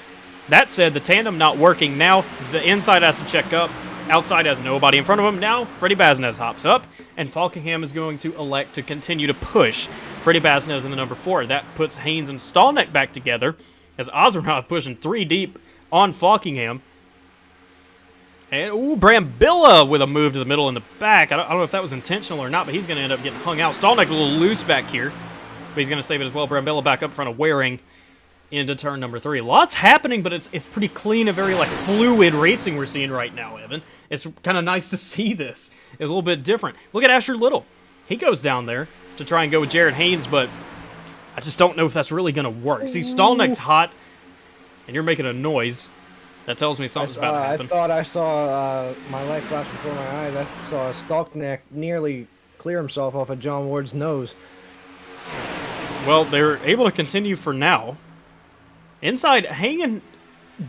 That said, the tandem not working. Now the inside has to check up. Outside has nobody in front of him. Now Freddie Baznez hops up, and Falkingham is going to elect to continue to push Freddie Baznez in the number 4. That puts Haynes and Stallnecht back together, as Osranath pushing 3 deep on Falkingham. And, ooh, Brambilla with a move to the middle and the back. I don't know if that was intentional or not, but he's going to end up getting hung out. Stallnecht a little loose back here, but he's going to save it as well. Brambilla back up front of Waring into turn number 3. Lots happening, but it's pretty clean and very, like, fluid racing we're seeing right now, Evan. It's kind of nice to see this. It's a little bit different. Look at Asher Little. He goes down there to try and go with Jared Haynes, but I just don't know if that's really going to work. See, Stallnecht's hot, and you're making a noise. That tells me something's about to happen. I thought I saw my light flash before my eyes. I saw Stallnecht nearly clear himself off of John Ward's nose. Well, they're able to continue for now. Inside, hanging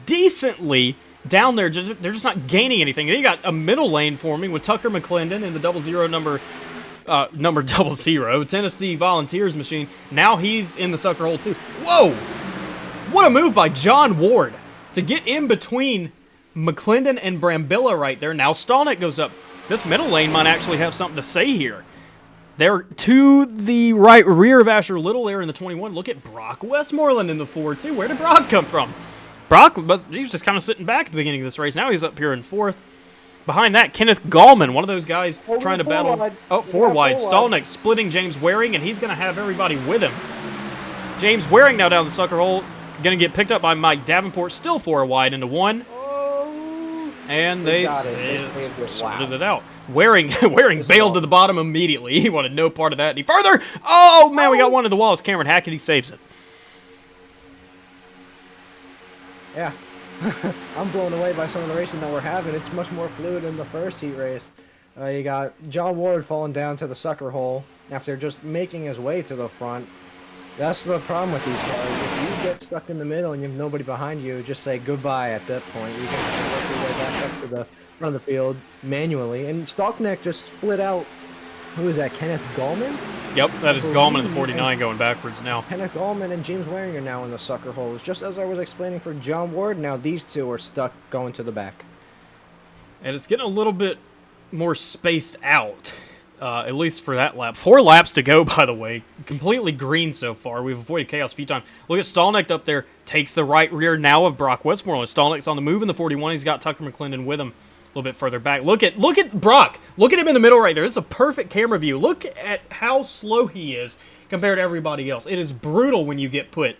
decently down there. They're just not gaining anything. They got a middle lane forming with Tucker McClendon in the 00 number 00 Tennessee Volunteers machine. Now he's in the sucker hole too. Whoa! What a move by John Ward to get in between McClendon and Brambilla right there. Now Stallnecht goes up. This middle lane might actually have something to say here. They're to the right rear of Asher Little there in the 21. Look at Brock Westmoreland in the 4-2. Where did Brock come from? Brock, he was just kind of sitting back at the beginning of this race. Now he's up here in 4th. Behind that, Kenneth Gallman, one of those guys trying to battle. Wide. Oh, 4 wide. Stallnecht splitting James Waring, and he's going to have everybody with him. James Waring now down the sucker hole. Going to get picked up by Mike Davenport, still 4 wide into 1. Oh, and they sorted it out. Waring bailed to the bottom immediately. He wanted no part of that any further. Oh, man, we got one to the wall. It's Cameron Hackett. He saves it. Yeah. I'm blown away by some of the racing that we're having. It's much more fluid than the first heat race. You got John Ward falling down to the sucker hole after just making his way to the front. That's the problem with these cars. If you get stuck in the middle and you have nobody behind you, just say goodbye at that point. You can work your way back up to the front of the field manually. And Stallnecht just split out. Who is that? Kenneth Gallman? Yep, that is Gallman in the 49 going backwards now. Kenneth Gallman and James Waring are now in the sucker holes. Just as I was explaining for John Ward, now these two are stuck going to the back. And it's getting a little bit more spaced out. At least for that lap. 4 laps to go, by the way. Completely green so far. We've avoided chaos a few times. Look at Stallnecht up there. Takes the right rear now of Brock Westmoreland. Stallnecht's on the move in the 41. He's got Tucker McClendon with him a little bit further back. Look at Brock. Look at him in the middle right there. This is a perfect camera view. Look at how slow he is compared to everybody else. It is brutal when you get put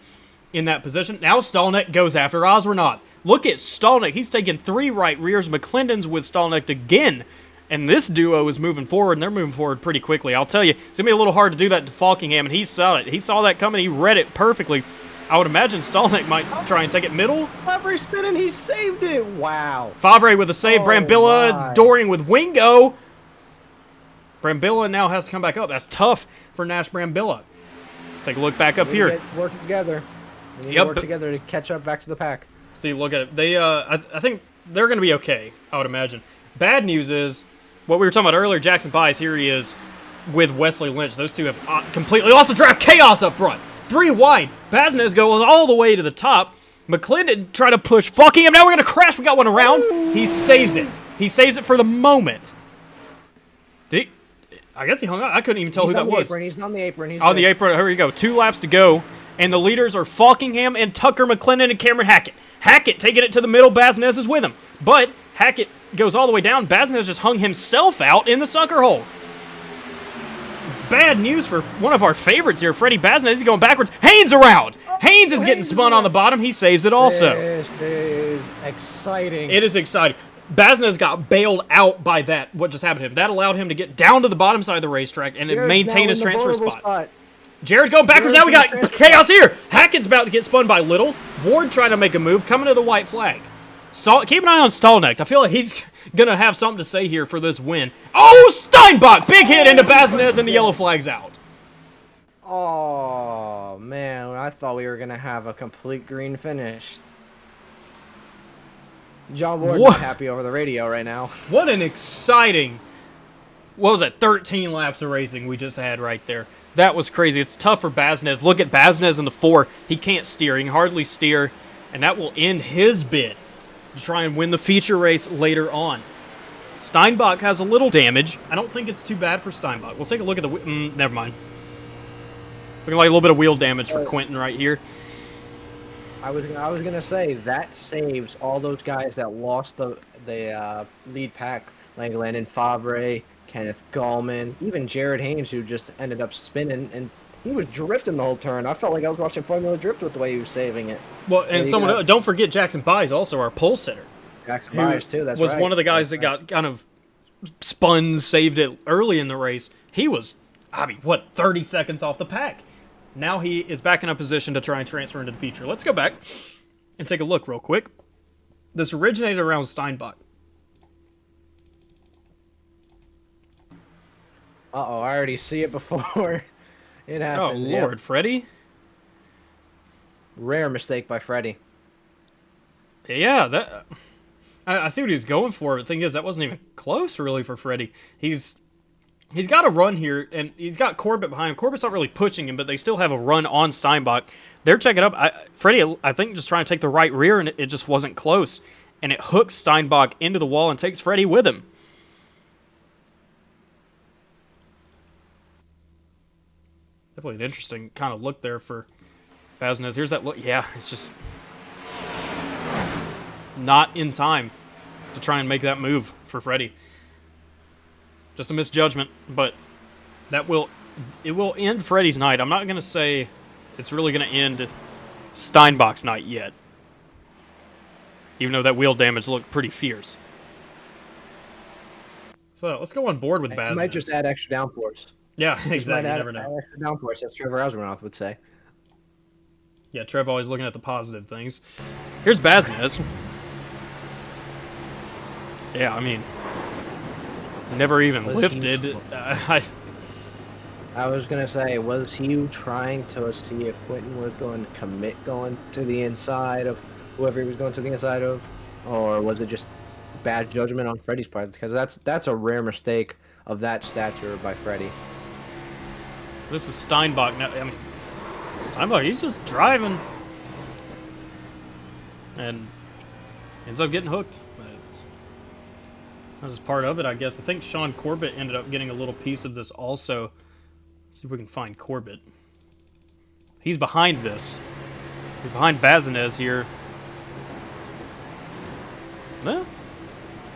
in that position. Now Stallnecht goes after Osranath. Look at Stallnecht. He's taking 3 right rears. McClendon's with Stallnecht again. And this duo is moving forward, and they're moving forward pretty quickly. I'll tell you, it's going to be a little hard to do that to Falkingham, and he saw it. He saw that coming. He read it perfectly. I would imagine Stallnecht might try and take it middle. Favre spinning. He saved it. Wow. Favre with a save. Brambilla, my. Dorian with Wingo. Brambilla now has to come back up. That's tough for Nash Brambilla. Let's take a look back up here. Work together. We need to work together to catch up back to the pack. See, look at it. They, I think they're going to be okay, I would imagine. Bad news is, what we were talking about earlier, Jackson Pies, here he is with Wesley Lynch. Those two have completely lost the draft. Chaos up front. 3 wide. Baznez goes all the way to the top. McClendon trying to push Falkingham. Now we're going to crash. We got one around. He saves it. He saves it for the moment. I guess he hung out. I couldn't even tell who that was. He's on the apron. He's on the apron. Here we go. 2 laps to go. And the leaders are Falkingham and Tucker McClendon and Cameron Hackett. Hackett taking it to the middle. Baznez is with him. But Hackett goes all the way down. Baznez just hung himself out in the sucker hole. Bad news for one of our favorites here, Freddie Baznez. He's going backwards. Haynes around. Haynes is getting spun on the bottom. He saves it also. This is exciting. It is exciting. Baznez got bailed out by that, what just happened to him. That allowed him to get down to the bottom side of the racetrack and maintain his transfer spot. Jared going backwards. Now we got chaos here. Hackett's about to get spun by Little. Ward trying to make a move, coming to the white flag. Keep an eye on Stallnecht. I feel like he's going to have something to say here for this win. Oh, Steinbach! Big hit into Baznez, and the yellow flag's out. Oh, man. I thought we were going to have a complete green finish. John Ward not happy over the radio right now. What an exciting, what was it, 13 laps of racing we just had right there. That was crazy. It's tough for Baznez. Look at Baznez in the 4. He can't steer. He can hardly steer. And that will end his bid to try and win the feature race later on. Steinbach has a little damage. I don't think it's too bad for Steinbach. We'll take a look at the... never mind. Looking like a little bit of wheel damage for Quentin right here. I was gonna say that saves all those guys that lost the lead pack, like Landon Favre, Kenneth Gallman, even Jared Haynes, who just ended up spinning, and he was drifting the whole turn. I felt like I was watching Formula Drift with the way he was saving it. Well, and someone don't forget Jackson Byes, also our pole sitter. Jackson Byes too. That's was right. One of the guys that got kind of spun, saved it early in the race. He was, 30 seconds off the pack. Now he is back in a position to try and transfer into the feature. Let's go back and take a look real quick. This originated around Steinbach. Uh-oh, I already see it before. It happens. Oh, Lord, Freddie? Rare mistake by Freddie. Yeah, that... I see what he was going for. The thing is, that wasn't even close, really, for Freddie. He's got a run here, and he's got Corbett behind him. Corbett's not really pushing him, but they still have a run on Steinbach. They're checking up. Freddie, I think, just trying to take the right rear, and it just wasn't close. And it hooks Steinbach into the wall and takes Freddie with him. Definitely an interesting kind of look there for Baznez. Here's that look. Yeah, it's just not in time to try and make that move for Freddie. Just a misjudgment, but it will end Freddie's night. I'm not going to say it's really going to end Steinbach's night yet, even though that wheel damage looked pretty fierce. So let's go on board with Baznez. Might just add extra downforce. Yeah, exactly. You never add know. extra downforce, as Trevor Osmanoff would say. Yeah, Trev always looking at the positive things. Here's Baznez. Yeah, I mean, never even lifted. I was going to say, was he trying to see if Quentin was going to commit going to the inside of whoever he was going to the inside of? Or was it just bad judgment on Freddie's part? Because that's a rare mistake of that stature by Freddie. This is Steinbach now. I mean, Steinbach, he's just driving. And ends up getting hooked. This is part of it, I guess. I think Sean Corbett ended up getting a little piece of this also. Let's see if we can find Corbett. He's behind this. He's behind Baznez here. Well,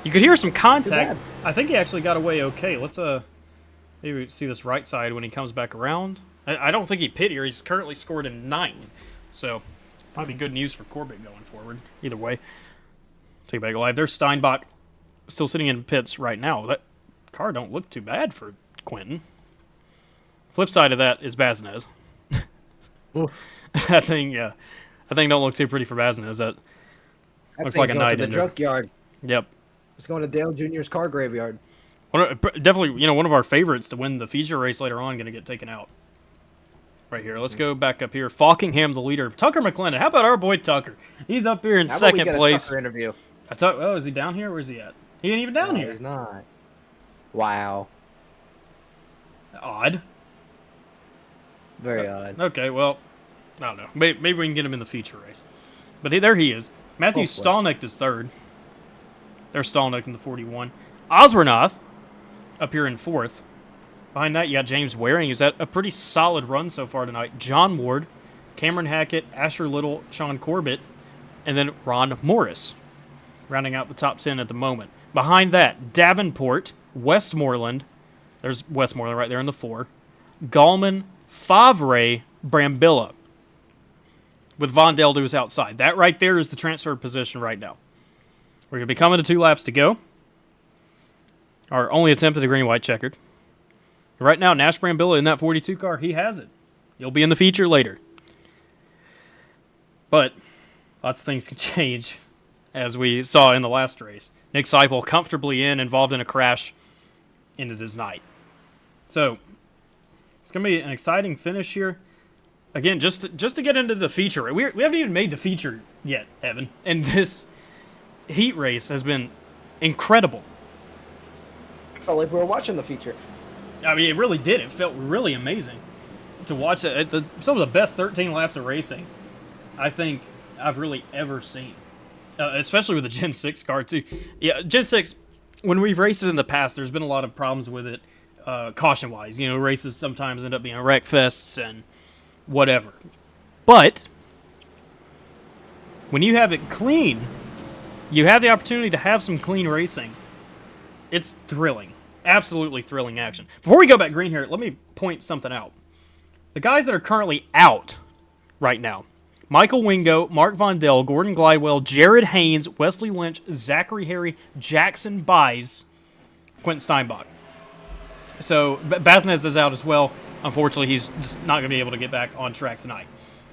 you could hear some contact. I think he actually got away okay. Let's maybe see this right side when he comes back around. I don't think he pit here. He's currently scored in 9th. So, might be good news for Corbett going forward. Either way. Take it back alive. There's Steinbach. Still sitting in pits right now. That car don't look too bad for Quentin. Flip side of that is Baznez. That thing don't look too pretty for Baznez. That looks like a night in the junkyard. Yep. It's going to Dale Jr.'s car graveyard. Definitely, one of our favorites to win the feature race later on going to get taken out. Right here. Let's go back up here. Falkingham, the leader. Tucker McClendon. How about our boy Tucker? He's up here in second place. Tucker interview. Oh, is he down here? Where's he at? He ain't even down here. He's not. Wow. Odd. Very odd. Okay, well, I don't know. Maybe we can get him in the feature race. But there he is. Matthew Stallnecht is third. There's Stallnecht in the 41. Oswernoth up here in 4th. Behind that, you got James Waring, who's had a pretty solid run so far tonight. John Ward, Cameron Hackett, Asher Little, Sean Corbett, and then Ron Morris, rounding out the top 10 at the moment. Behind that, Davenport, Westmoreland. There's Westmoreland right there in the 4. Gallman, Favre, Brambilla. With Von Deldus outside. That right there is the transfer position right now. We're going to be coming to 2 laps to go. Our only attempt at the green-white checkered. Right now, Nash Brambilla in that 42 car, he has it. You'll be in the feature later. But lots of things can change, as we saw in the last race. Nick Seipel comfortably involved in a crash, ended his night. So, it's going to be an exciting finish here. again, just to get into the feature, we haven't even made the feature yet, Evan. And this heat race has been incredible. I felt like we were watching the feature. I mean, it really did. It felt really amazing to watch it. Some of the best 13 laps of racing I think I've really ever seen, especially with the Gen-6 car too. Yeah, Gen-6. When we've raced it in the past, there's been a lot of problems with it, caution-wise. You know, races sometimes end up being wreck fests and whatever. But when you have it clean, you have the opportunity to have some clean racing. It's thrilling. Absolutely thrilling action. Before we go back green here, let me point something out. The guys that are currently out right now: Michael Wingo, Mark Vondell, Gordon Glidewell, Jared Haynes, Wesley Lynch, Zachary Harry, Jackson Buys, Quentin Steinbach. So Baznez is out as well. Unfortunately, he's just not going to be able to get back on track tonight.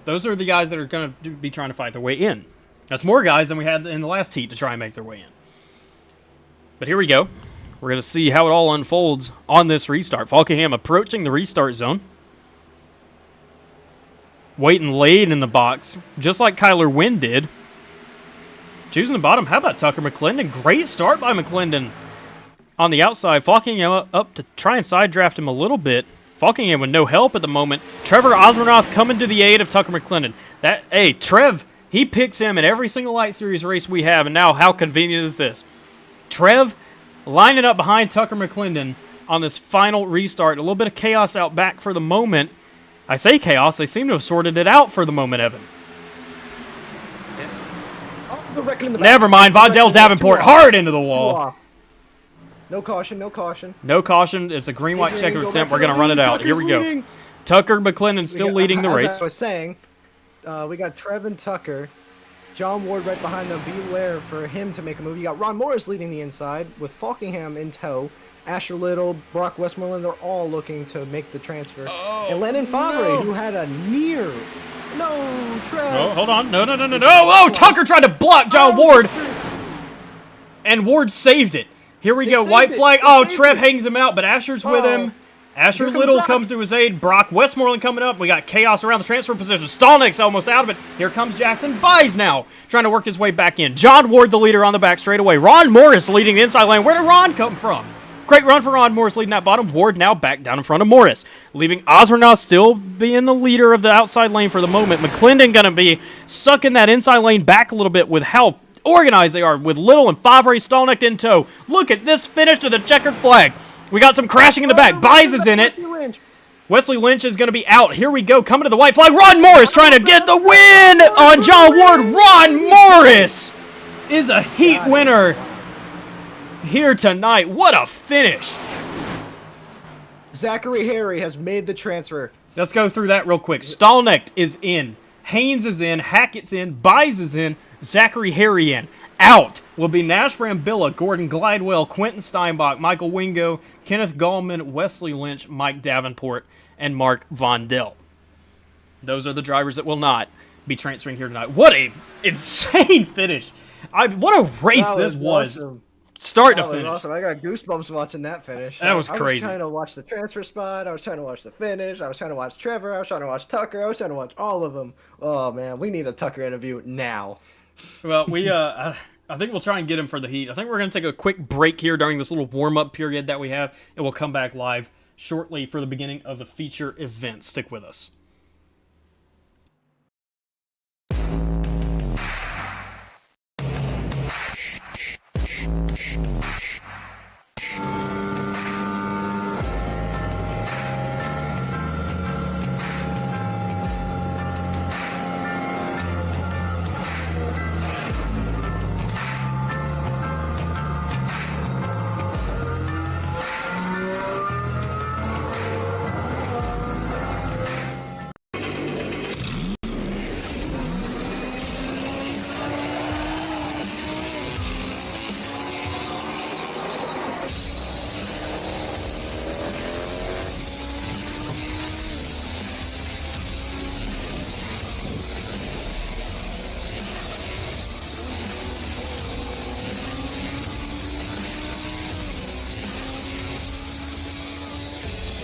Those are the guys that are going to be trying to fight their way in. That's more guys than we had in the last heat to try and make their way in. But here we go. We're going to see how it all unfolds on this restart. Falkingham approaching the restart zone. Waiting late in the box, just like Kyler Wynn did. Choosing the bottom. How about Tucker McClendon? Great start by McClendon on the outside. Falkingham up to try and side draft him a little bit. Falkingham with no help at the moment. Trevor Osmernoth coming to the aid of Tucker McClendon. Hey, Trev, he picks him in every single Light Series race we have, and now how convenient is this? Trev lining up behind Tucker McClendon on this final restart. A little bit of chaos out back for the moment. I say chaos, they seem to have sorted it out for the moment, Evan. Never mind, Vondell Davenport hard into the wall. No caution, no caution. No caution, it's a green, white, checkered attempt. We're going to run it out. Here we go. Tucker McClendon still leading the race. As I was saying, we got Trev and Tucker. John Ward right behind them. Beware for him to make a move. You got Ron Morris leading the inside with Falkingham in tow. Asher Little, Brock Westmoreland, they're all looking to make the transfer. And Landon Favre, who had a near... No, Trev. Oh, hold on. No. Oh, Tucker tried to block John Ward. And Ward saved it. Here we go. White flag. Oh, Trev hangs him out, but Asher's with him. Asher Little comes to his aid. Brock Westmoreland coming up. We got chaos around the transfer position. Stolnick's almost out of it. Here comes Jackson Buys now, trying to work his way back in. John Ward, the leader on the back straightaway. Ron Morris leading the inside lane. Where did Ron come from? Great run for Ron Morris leading that bottom. Ward now back down in front of Morris, leaving Osmernoth still being the leader of the outside lane for the moment. McClendon going to be sucking that inside lane back a little bit with how organized they are with Little and Favre Stolnick in tow. Look at this finish to the checkered flag. We got some crashing in the back. Buys is in it. Wesley Lynch is going to be out. Here we go. Coming to the white flag. Ron Morris trying to get the win on John Ward. Ron Morris is a heat winner here tonight. What a finish. Zachary Harry has made the transfer. Let's go through that real quick. Stolnick is in. Haynes is in. Hackett's in. Buys is in. Zachary Harry in. Out will be Nash Brambilla, Gordon Glidewell, Quentin Steinbach, Michael Wingo, Kenneth Gallman, Wesley Lynch, Mike Davenport, and Mark Vondell. Those are the drivers that will not be transferring here tonight. What a insane finish. What a race this was. Awesome. Start to finish. Awesome. I got goosebumps watching that finish. That was crazy. I was trying to watch the transfer spot. I was trying to watch the finish. I was trying to watch Trevor. I was trying to watch Tucker. I was trying to watch all of them. Oh, man. We need a Tucker interview now. Well, I think we'll try and get him for the heat. I think we're going to take a quick break here during this little warm-up period that we have, and we'll come back live shortly for the beginning of the feature event. Stick with us.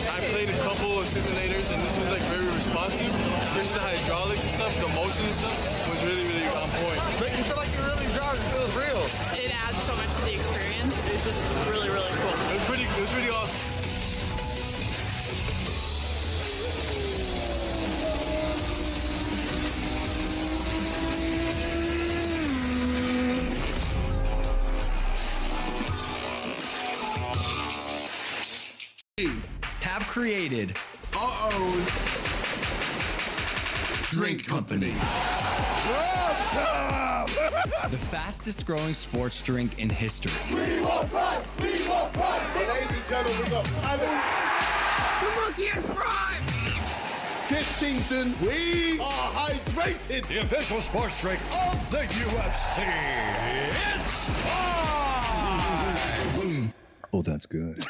I played a couple of simulators and this was like very responsive. acceleration and stuff was really, really on point. But you feel like you're really driving, it feels real. It adds so much to the experience. It's just really, really cool. It was really awesome. Have created our own drink company. The fastest growing sports drink in history. We will run! We will run! Ladies and gentlemen, we got The monkey has prime! this season, we are hydrated. The official sports drink of the UFC. It's time! Oh, that's good.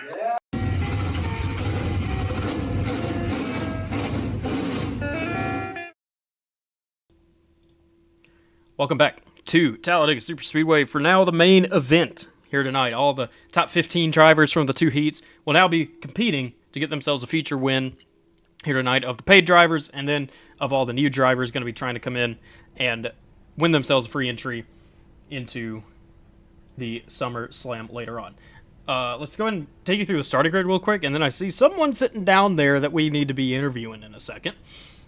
Welcome back to Talladega Super Speedway for now the main event here tonight. All the top 15 drivers from the two heats will now be competing to get themselves a feature win here tonight of the paid drivers, and then of all the new drivers going to be trying to come in and win themselves a free entry into the Summer Slam later on. Let's go ahead and take you through the starting grid real quick, and then I see someone sitting down there that we need to be interviewing in a second.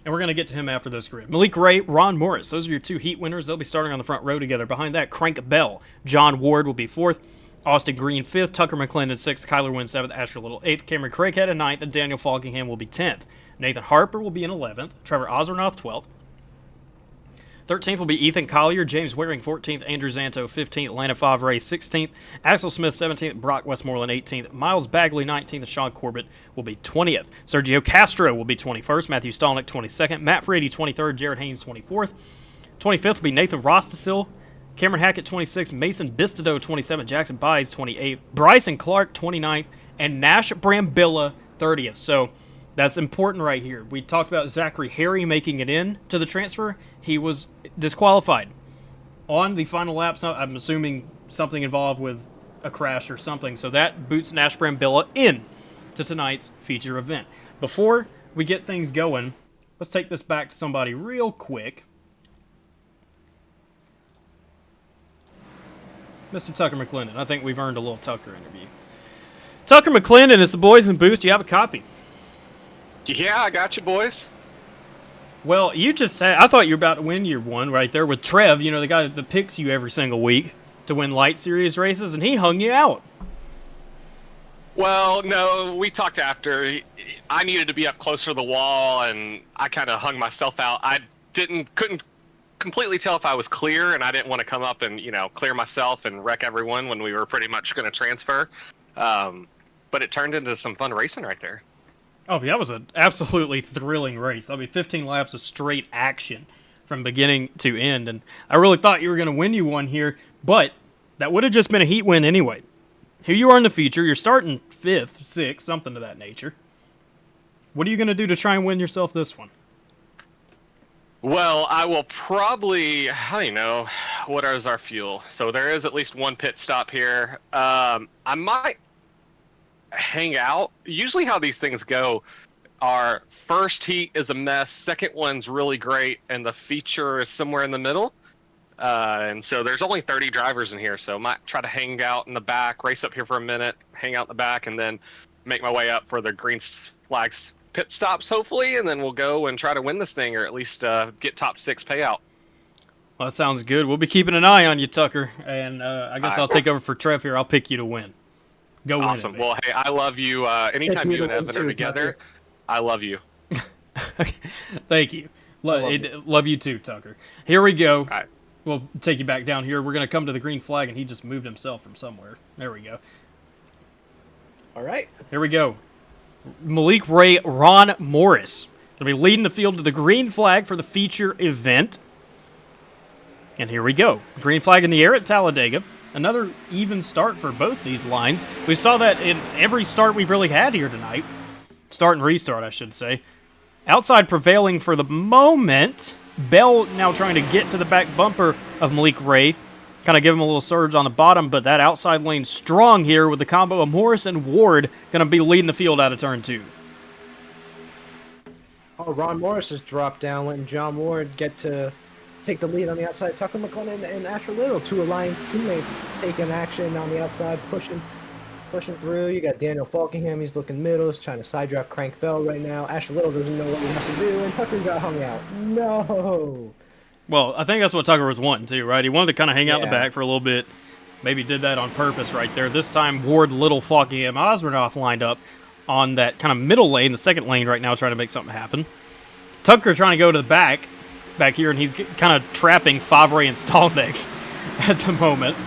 And we're going to get to him after this grid. Malik Ray, Ron Morris. Those are your two heat winners. They'll be starting on the front row together. Behind that, Crank Bell. John Ward will be 4th. Austin Green 5th. Tucker McClendon 6th. Kyler Wynn 7th. Asher Little 8th. Cameron Craighead in 9th. And Daniel Falkingham will be 10th. Nathan Harper will be in 11th. Trevor Ozernoth 12th. 13th will be Ethan Collier, James Waring 14th, Andrew Zanto 15th, Landon Favre 16th, Axel Smith 17th, Brock Westmoreland 18th, Miles Bagley 19th, and Sean Corbett will be 20th. Sergio Castro will be 21st, Matthew Stolnick 22nd, Matt Frady 23rd, Jared Haynes 24th. 25th will be Nathan Rostasil, Cameron Hackett 26th, Mason Bistido 27th, Jackson Byes 28th, Bryson Clark 29th, and Nash Brambilla 30th. So that's important right here. We talked about Zachary Harry making it in to the transfer. He was disqualified on the final lap. So I'm assuming something involved with a crash or something. So that boots Nash Brambilla in to tonight's feature event. Before we get things going, let's take this back to somebody real quick. Mr. Tucker McClendon. I think we've earned a little Tucker interview. Tucker McClendon is the Boys in Boost. Do you have a copy? Yeah, I got you, boys. Well, you just said, I thought you were about to win your one right there with Trev, you know, the guy that picks you every single week to win light series races, and he hung you out. Well, no, we talked after. I needed to be up closer to the wall, and I kind of hung myself out. I couldn't completely tell if I was clear, and I didn't want to come up and, clear myself and wreck everyone when we were pretty much going to transfer. But it turned into some fun racing right there. Oh, that was an absolutely thrilling race. I mean, 15 laps of straight action from beginning to end, and I really thought you were going to win you one here, but that would have just been a heat win anyway. Here you are in the feature. You're starting 5th, 6th, something to that nature. What are you going to do to try and win yourself this one? Well, I will probably, what is our fuel? So there is at least one pit stop here. I might hang out. Usually how these things go, our first heat is a mess, second one's really great, and the feature is somewhere in the middle. And so there's only 30 drivers in here, so I might try to hang out in the back, race up here for a minute, hang out in the back, and then make my way up for the green flags pit stops, hopefully, and then we'll go and try to win this thing, or at least get top 6 payout. Well, that sounds good. We'll be keeping an eye on you, Tucker, and I guess I'll take over for Trev here. I'll pick you to win. Go win. Awesome. Well, hey, I love you. Anytime you and Evan are together, I love you. Thank you. Love you too, Tucker. Here we go. All right. We'll take you back down here. We're going to come to the green flag, and he just moved himself from somewhere. There we go. All right. Here we go. Malik Ray, Ron Morris. They'll be leading the field to the green flag for the feature event. And here we go. Green flag in the air at Talladega. Another even start for both these lines. We saw that in every start we've really had here tonight. Start and restart, I should say. Outside prevailing for the moment. Bell now trying to get to the back bumper of Malik Ray. Kind of give him a little surge on the bottom, but that outside lane strong here with the combo of Morris and Ward going to be leading the field out of turn 2. Oh, Ron Morris has dropped down, letting John Ward get to take the lead on the outside. Tucker McLennan and Asher Little, two Alliance teammates, taking action on the outside, pushing through. You got Daniel Falkingham, he's looking middle, he's trying to side draft Crank Bell right now. Asher Little doesn't know what he has to do, and Tucker got hung out. No! Well, I think that's what Tucker was wanting too, right? He wanted to kind of hang out in the Yeah. back for a little bit. Maybe did that on purpose right there. This time, Ward, Little, Falkingham, Osmernoff lined up on that kind of middle lane, the second lane right now, trying to make something happen. Tucker trying to go to the back here, and he's kind of trapping Favre and Stallnecht at the moment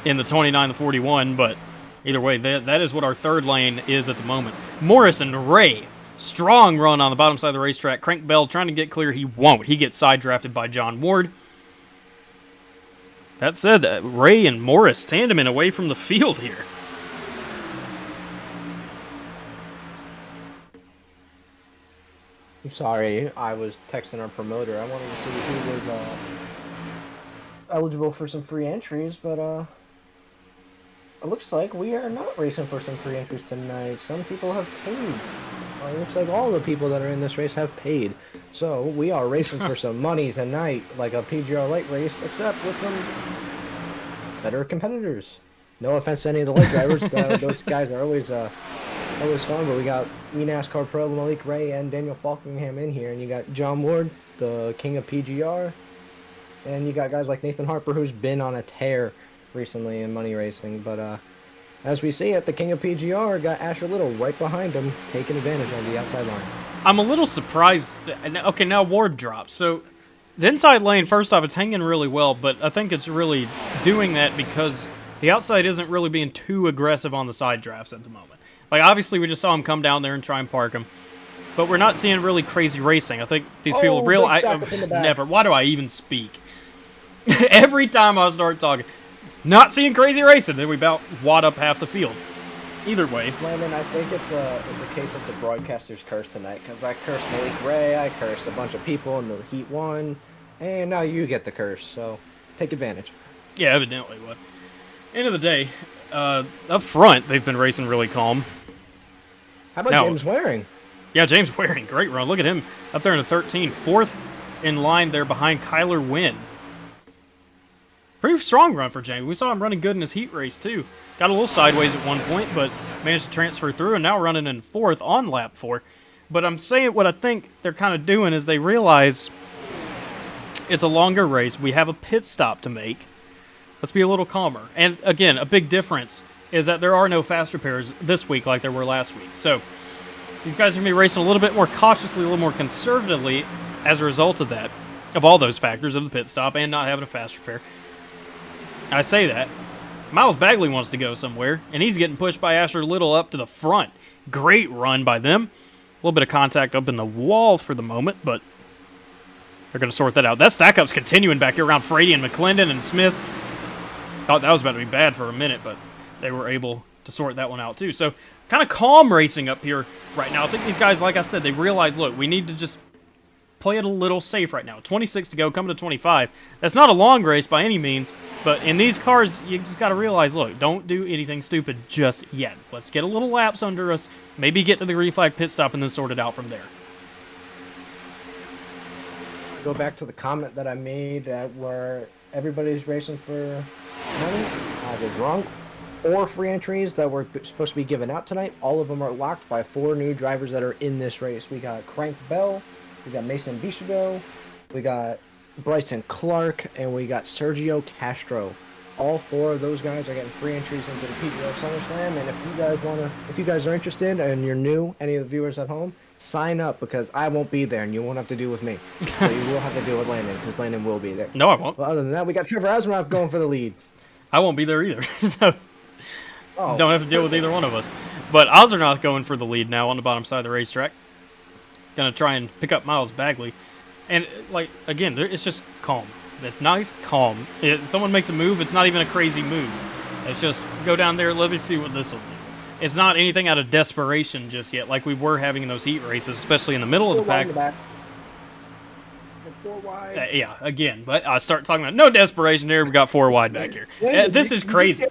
in the 29-41, but either way, that is what our third lane is at the moment. Morris and Ray, strong run on the bottom side of the racetrack. Crank Bell trying to get clear. He won't. He gets side drafted by John Ward. That said, Ray and Morris tandeming away from the field here. I'm sorry, I was texting our promoter. I wanted to see who was eligible for some free entries, but it looks like we are not racing for some free entries tonight. Some people have paid. It looks like all the people that are in this race have paid. So we are racing for some money tonight, like a PGR light race, except with some better competitors. No offense to any of the light drivers. Those guys are always fun, but we got eNASCAR Pro Malik Ray and Daniel Falkingham in here, and you got John Ward, the king of PGR, and you got guys like Nathan Harper, who's been on a tear recently in money racing. But as we see it, the king of PGR got Asher Little right behind him, taking advantage on the outside line. I'm a little surprised. Okay, now Ward drops. So the inside lane, first off, it's hanging really well, but I think it's really doing that because the outside isn't really being too aggressive on the side drafts at the moment. Like, obviously, we just saw him come down there and try and park him, but we're not seeing really crazy racing. I think these people never. Why do I even speak? Every time I start talking, not seeing crazy racing, then we about wad up half the field. Either way, Landon, I think it's a case of the broadcaster's curse tonight, because I cursed Malik Ray, I cursed a bunch of people in the Heat 1, and now you get the curse, so take advantage. Yeah, evidently. But end of the day, up front, they've been racing really calm. How about James Waring? Yeah, James Waring, great run. Look at him up there in the 13, fourth in line there behind Kyler Wynn. Pretty strong run for James. We saw him running good in his heat race, too. Got a little sideways at one point, but managed to transfer through, and now running in fourth on lap 4. But I'm saying what I think they're kind of doing is they realize it's a longer race. We have a pit stop to make. Let's be a little calmer. And, again, a big difference is that there are no fast repairs this week like there were last week. So these guys are going to be racing a little bit more cautiously, a little more conservatively as a result of that, of all those factors of the pit stop and not having a fast repair. I say that. Miles Bagley wants to go somewhere, and he's getting pushed by Asher Little up to the front. Great run by them. A little bit of contact up in the wall for the moment, but they're going to sort that out. That stack up's continuing back here around Frady and McClendon and Smith. Thought that was about to be bad for a minute, but they were able to sort that one out too. So kind of calm racing up here right now. I think these guys, like I said, they realize, look, we need to just play it a little safe right now. 26 to go, coming to 25. That's not a long race by any means, but in these cars, you just got to realize, look, don't do anything stupid just yet. Let's get a little laps under us, maybe get to the green flag pit stop, and then sort it out from there. Go back to the comment that I made where everybody's racing for money. I was wrong. 4 free entries that were supposed to be given out tonight. All of them are locked by 4 new drivers that are in this race. We got Crank Bell, we got Mason Bicheville, we got Bryson Clark, and we got Sergio Castro. All 4 of those guys are getting free entries into the PGR SummerSlam. And if you guys are interested and you're new, any of the viewers at home, sign up because I won't be there and you won't have to deal with me. So you will have to deal with Landon because Landon will be there. No, I won't. Well, other than that, we got Trevor Asmanoff going for the lead. I won't be there either, so don't have to deal with either one of us. But Ozernoth going for the lead now on the bottom side of the racetrack. Going to try and pick up Miles Bagley. And, like, again, it's just calm. It's nice, calm. Someone makes a move, it's not even a crazy move. It's just, go down there, let me see what this will do. It's not anything out of desperation just yet, like we were having in those heat races, especially in the middle of the pack. 4 wide. Yeah, again, but I start talking about no desperation there. We got 4 wide back here. This is crazy.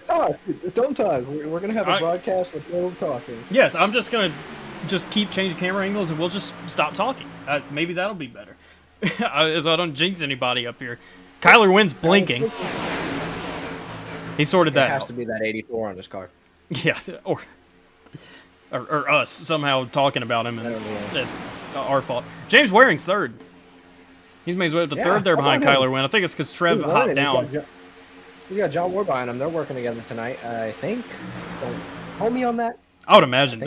Don't talk. We're going to have a broadcast with no talking. Yes, I'm just going to keep changing camera angles and we'll just stop talking. Maybe that'll be better. So I don't jinx anybody up here. Kyler Wynn's blinking. He sorted It that has out. to be that 84 on his car. Yeah, or us somehow talking about him, and it's our fault. James Waring's third. He's made his way up to third there behind Kyler Wynn. I think it's because Trev hopped down. He's got John Ward behind him. They're working together tonight, I think. Don't hold me on that. I would imagine.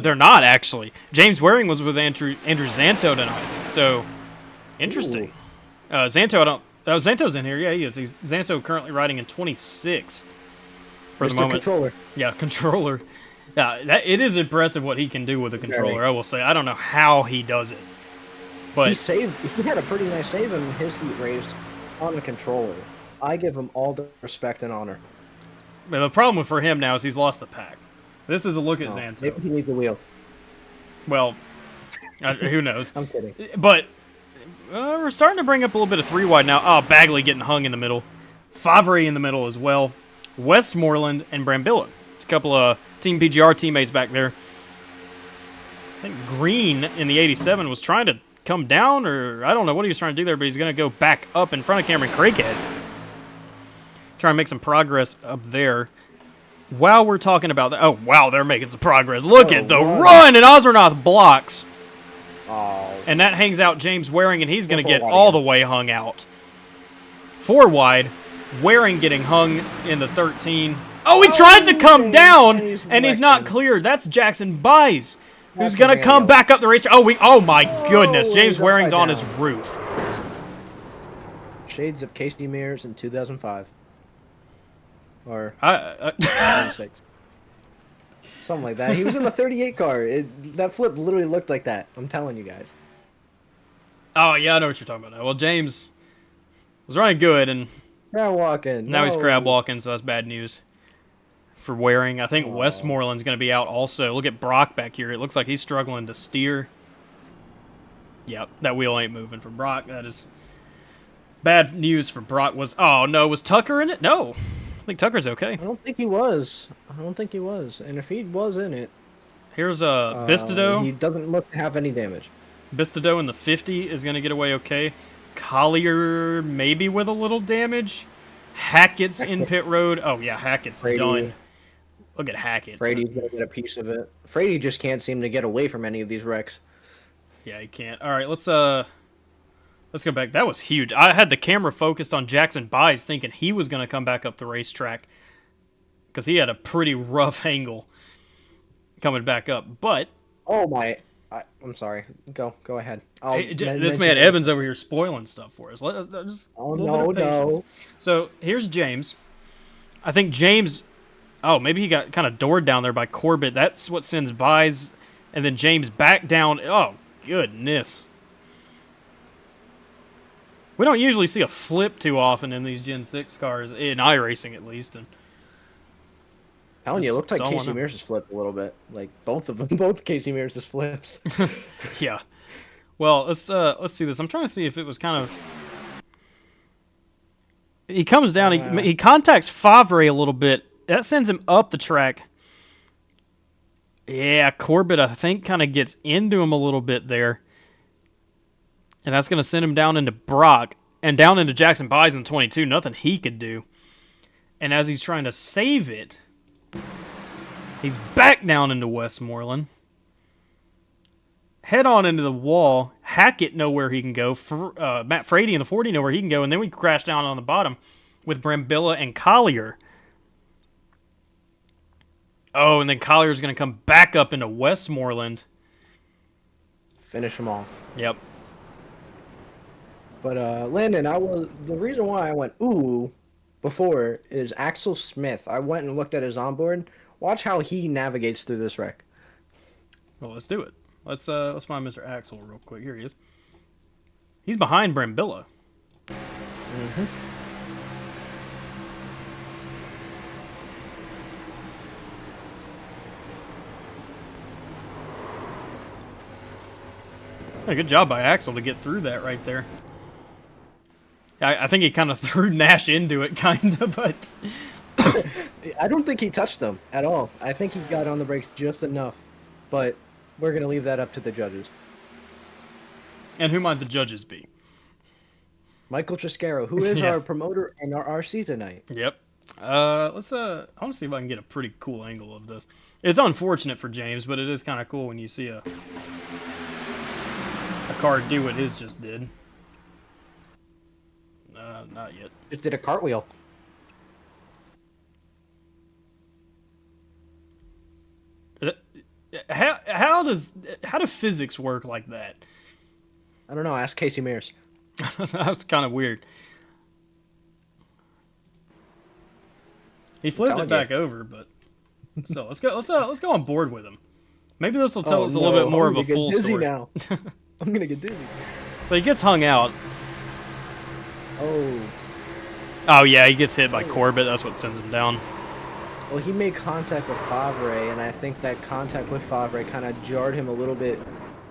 They're not, actually. James Waring was with Andrew Zanto tonight. So, interesting. Zanto, Zanto's in here. Yeah, he is. Zanto currently riding in 26th for the moment. Controller. Yeah, controller. Yeah, it is impressive what he can do with a controller, I will say. I don't know how he does it. But He had a pretty nice save in his heat race on a controller. I give him all the respect and honor. But the problem for him now is he's lost the pack. This is a look at Zanto. Maybe he needs a wheel. Well, who knows? I'm kidding. But we're starting to bring up a little bit of 3-wide now. Oh, Bagley getting hung in the middle. Favre in the middle as well. Westmoreland and Brambilla. It's a couple of Team PGR teammates back there. I think Green in the 87 was trying to come down, or I don't know what he was trying to do there, but he's going to go back up in front of Cameron Craighead. Try and make some progress up there. While we're talking about that, oh wow, they're making some progress. Look at the run, and Ozernoth blocks. Oh. And that hangs out James Waring, and he's going to get all the way hung out. 4-wide, Waring getting hung in the 13. Oh, he tries to come down, and he's not cleared. That's Jackson Buys, who's going to come back up the racetrack. Oh my goodness, James Waring's on his roof. Shades of Casey Mears in 2005. Or 2006. Something like that. He was in the 38 car. That flip literally looked like that. I'm telling you guys. Oh, yeah, I know what you're talking about now. Well, James was running good, and crab walking. Now he's crab walking, so that's bad news for Waring. I think Westmoreland's going to be out also. Look at Brock back here. It looks like he's struggling to steer. Yep, that wheel ain't moving for Brock. That is bad news for Brock. Oh, no, was Tucker in it? No. I think Tucker's okay. I don't think he was. And if he was in it... Here's Bistido. He doesn't look to have any damage. Bistido in the 50 is going to get away okay. Collier maybe with a little damage. Hackett's in pit road. Oh, yeah, Hackett's done. Look at Hackett. Frady's going to get a piece of it. Frady just can't seem to get away from any of these wrecks. Yeah, he can't. All right, let's go back. That was huge. I had the camera focused on Jackson Buys, thinking he was going to come back up the racetrack because he had a pretty rough angle coming back up. But oh my, I'm sorry. Go ahead. This man Evans over here spoiling stuff for us. Just no. So here's James. I think James. Oh, maybe he got kind of doored down there by Corbett. That's what sends Buys, and then James back down. Oh goodness. We don't usually see a flip too often in these Gen-6 cars, in iRacing at least. And telling you, it looked like Casey Mears' flipped a little bit. Like both of them, both Casey Mears' flips. Yeah. Well, let's see this. I'm trying to see if it was kind of. He comes down. He contacts Favre a little bit. That sends him up the track. Yeah, Corbett I think kind of gets into him a little bit there. And that's going to send him down into Brock and down into Jackson Buys in 22. Nothing he could do. And as he's trying to save it, he's back down into Westmoreland. Head on into the wall. Hackett know where he can go. Matt Frady in the 40 know where he can go. And then we crash down on the bottom with Brambilla and Collier. Oh, and then Collier's going to come back up into Westmoreland. Finish them off. Yep. But Landon, the reason why I went ooh before is Axel Smith. I went and looked at his onboard. Watch how he navigates through this wreck. Well, let's do it. Let's find Mr. Axel real quick. Here he is. He's behind Brambilla. Mm-hmm. Hey, good job by Axel to get through that right there. I think he kind of threw Nash into it, kind of, but... I don't think he touched them at all. I think he got on the brakes just enough. But we're going to leave that up to the judges. And who might the judges be? Michael Triscaro, who is Yeah. our promoter and our RC tonight. Yep. Let's I want to see if I can get a pretty cool angle of this. It's unfortunate for James, but it is kind of cool when you see a car do what his just did. Not yet. Just did a cartwheel. How do physics work like that? I don't know. Ask Casey Mears. That was kind of weird. He flipped it back over, but so let's go on board with him. Maybe this will tell us a little bit more of a full story. Now. I'm gonna get dizzy. So he gets hung out. Oh. Oh yeah, he gets hit by Corbett. That's what sends him down. Well, he made contact with Favre, and I think that contact with Favre kind of jarred him a little bit,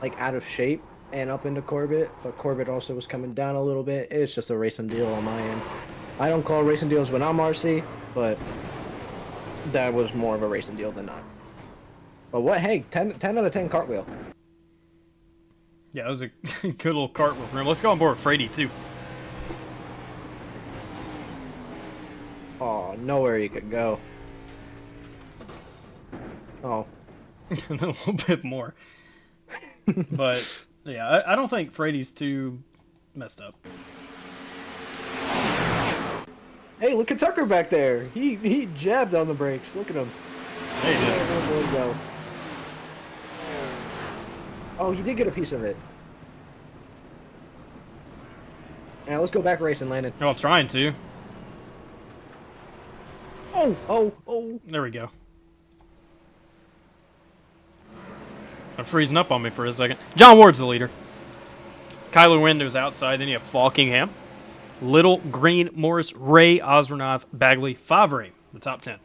like out of shape and up into Corbett. But Corbett also was coming down a little bit. It's just a racing deal on my end. I don't call racing deals when I'm RC, but that was more of a racing deal than not. But what? Hey, 10 out of 10 cartwheel. Yeah, it was a good little cartwheel for him. Let's go on board with Frady too. Oh, nowhere you could go. Oh. A little bit more. But, yeah, I don't think Frady's too messed up. Hey, look at Tucker back there. He jabbed on the brakes. Look at him. Hey, dude. There we go. Oh, he did get a piece of it. Now let's go back racing, Landon. Oh, I'm trying to. Oh. There we go. I'm freezing up on me for a second. John Ward's the leader. Kyler Windows outside. Then you have Falkingham, Little, Green, Morris, Ray, Osranoff, Bagley, Favre. The top 10.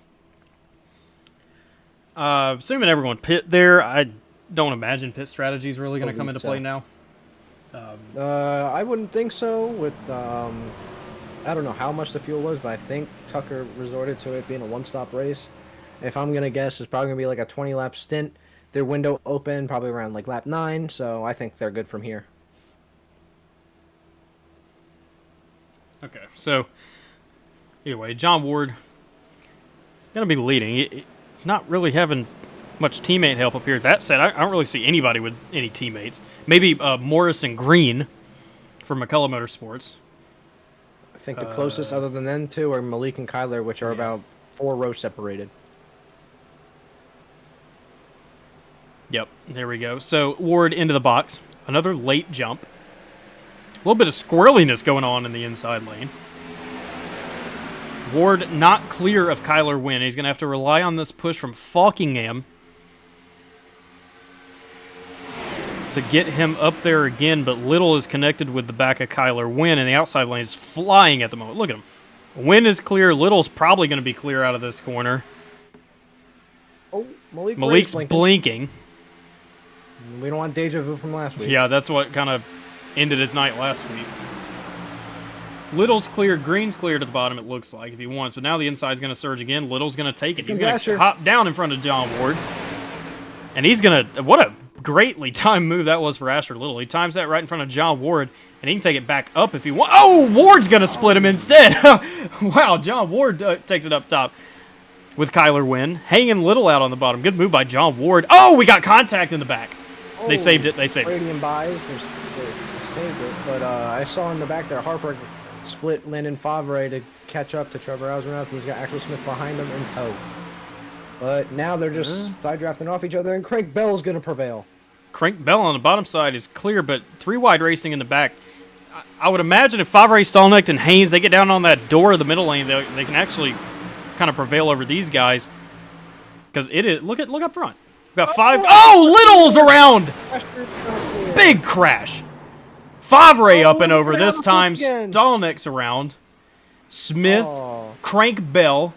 Assuming everyone pit there, I don't imagine pit strategy is really going to come into play now. I wouldn't think so with, I don't know how much the fuel was, but I think Tucker resorted to it being a one-stop race. If I'm going to guess, it's probably going to be like a 20-lap stint. Their window open probably around like lap 9, so I think they're good from here. Okay, so anyway, John Ward going to be leading. Not really having much teammate help up here. That said, I don't really see anybody with any teammates. Maybe Morris and Green from McCullough Motorsports. I think the closest other than them two are Malik and Kyler, which are about 4 rows separated. Yep, there we go. So Ward into the box. Another late jump. A little bit of squirreliness going on in the inside lane. Ward not clear of Kyler Wynn. He's going to have to rely on this push from Falkingham to get him up there again, but Little is connected with the back of Kyler Wynn, and the outside lane is flying at the moment. Look at him. Wynn is clear. Little's probably going to be clear out of this corner. Oh, Malik's blinking. We don't want deja vu from last week. Yeah, that's what kind of ended his night last week. Little's clear. Green's clear to the bottom, it looks like, if he wants. But now the inside's going to surge again. Little's going to take it. He's going to hop down in front of John Ward. And he's going to... What a greatly timed move that was for Asher Little. He times that right in front of John Ward, and he can take it back up if he wants. Oh, Ward's going to split him instead. Wow, John Ward takes it up top with Kyler Wynn. Hanging Little out on the bottom. Good move by John Ward. Oh, we got contact in the back. They saved it. They saved it. Brady and Buys, they saved it. But I saw in the back there, Harper split Landon Favre to catch up to Trevor Osranoff. He's got Axel Smith behind him in tow. But now they're just side drafting off each other, and Craig Bell's going to prevail. Crank Bell on the bottom side is clear, but 3 wide racing in the back. I would imagine if Favre, Stallnecht, and Haynes, they get down on that door of the middle lane, they can actually kind of prevail over these guys. Because it is... Look up front. We've got 5... Oh, Little's around! Big crash. Favre up and over this time. Stallnecht's around. Smith, Crank Bell,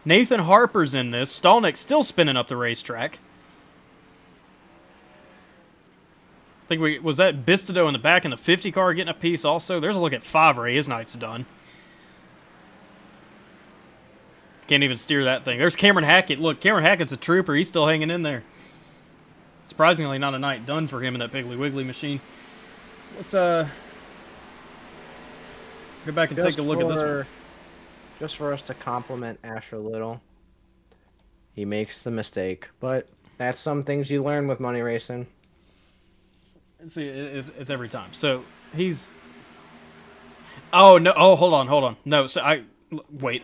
Nathan Harper's in this. Stallnecht still spinning up the racetrack. I think was that Bistido in the back in the 50 car getting a piece also. There's a look at Favre. His night's done. Can't even steer that thing. There's Cameron Hackett. Look, Cameron Hackett's a trooper. He's still hanging in there. Surprisingly, not a night done for him in that Piggly Wiggly machine. Let's Go back and take a look at this one. Just for us to compliment Asher a little. He makes the mistake, but that's some things you learn with money racing. See, it's every time. So he's. Oh no! Oh, hold on. No, so wait.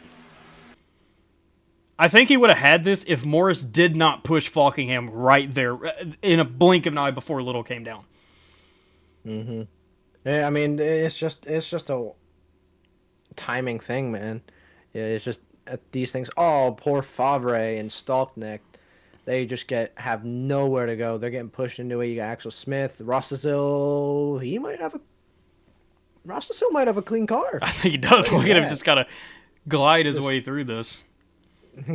I think he would have had this if Morris did not push Falkingham right there in a blink of an eye before Little came down. Yeah, I mean, it's just a timing thing, man. Yeah, it's just these things. Oh, poor Favre and Stalknecht. They just have nowhere to go. They're getting pushed into it. You got Axel Smith, Rossazil. Rossazil might have a clean car. I think he does. Look at him, just gotta glide his way through this.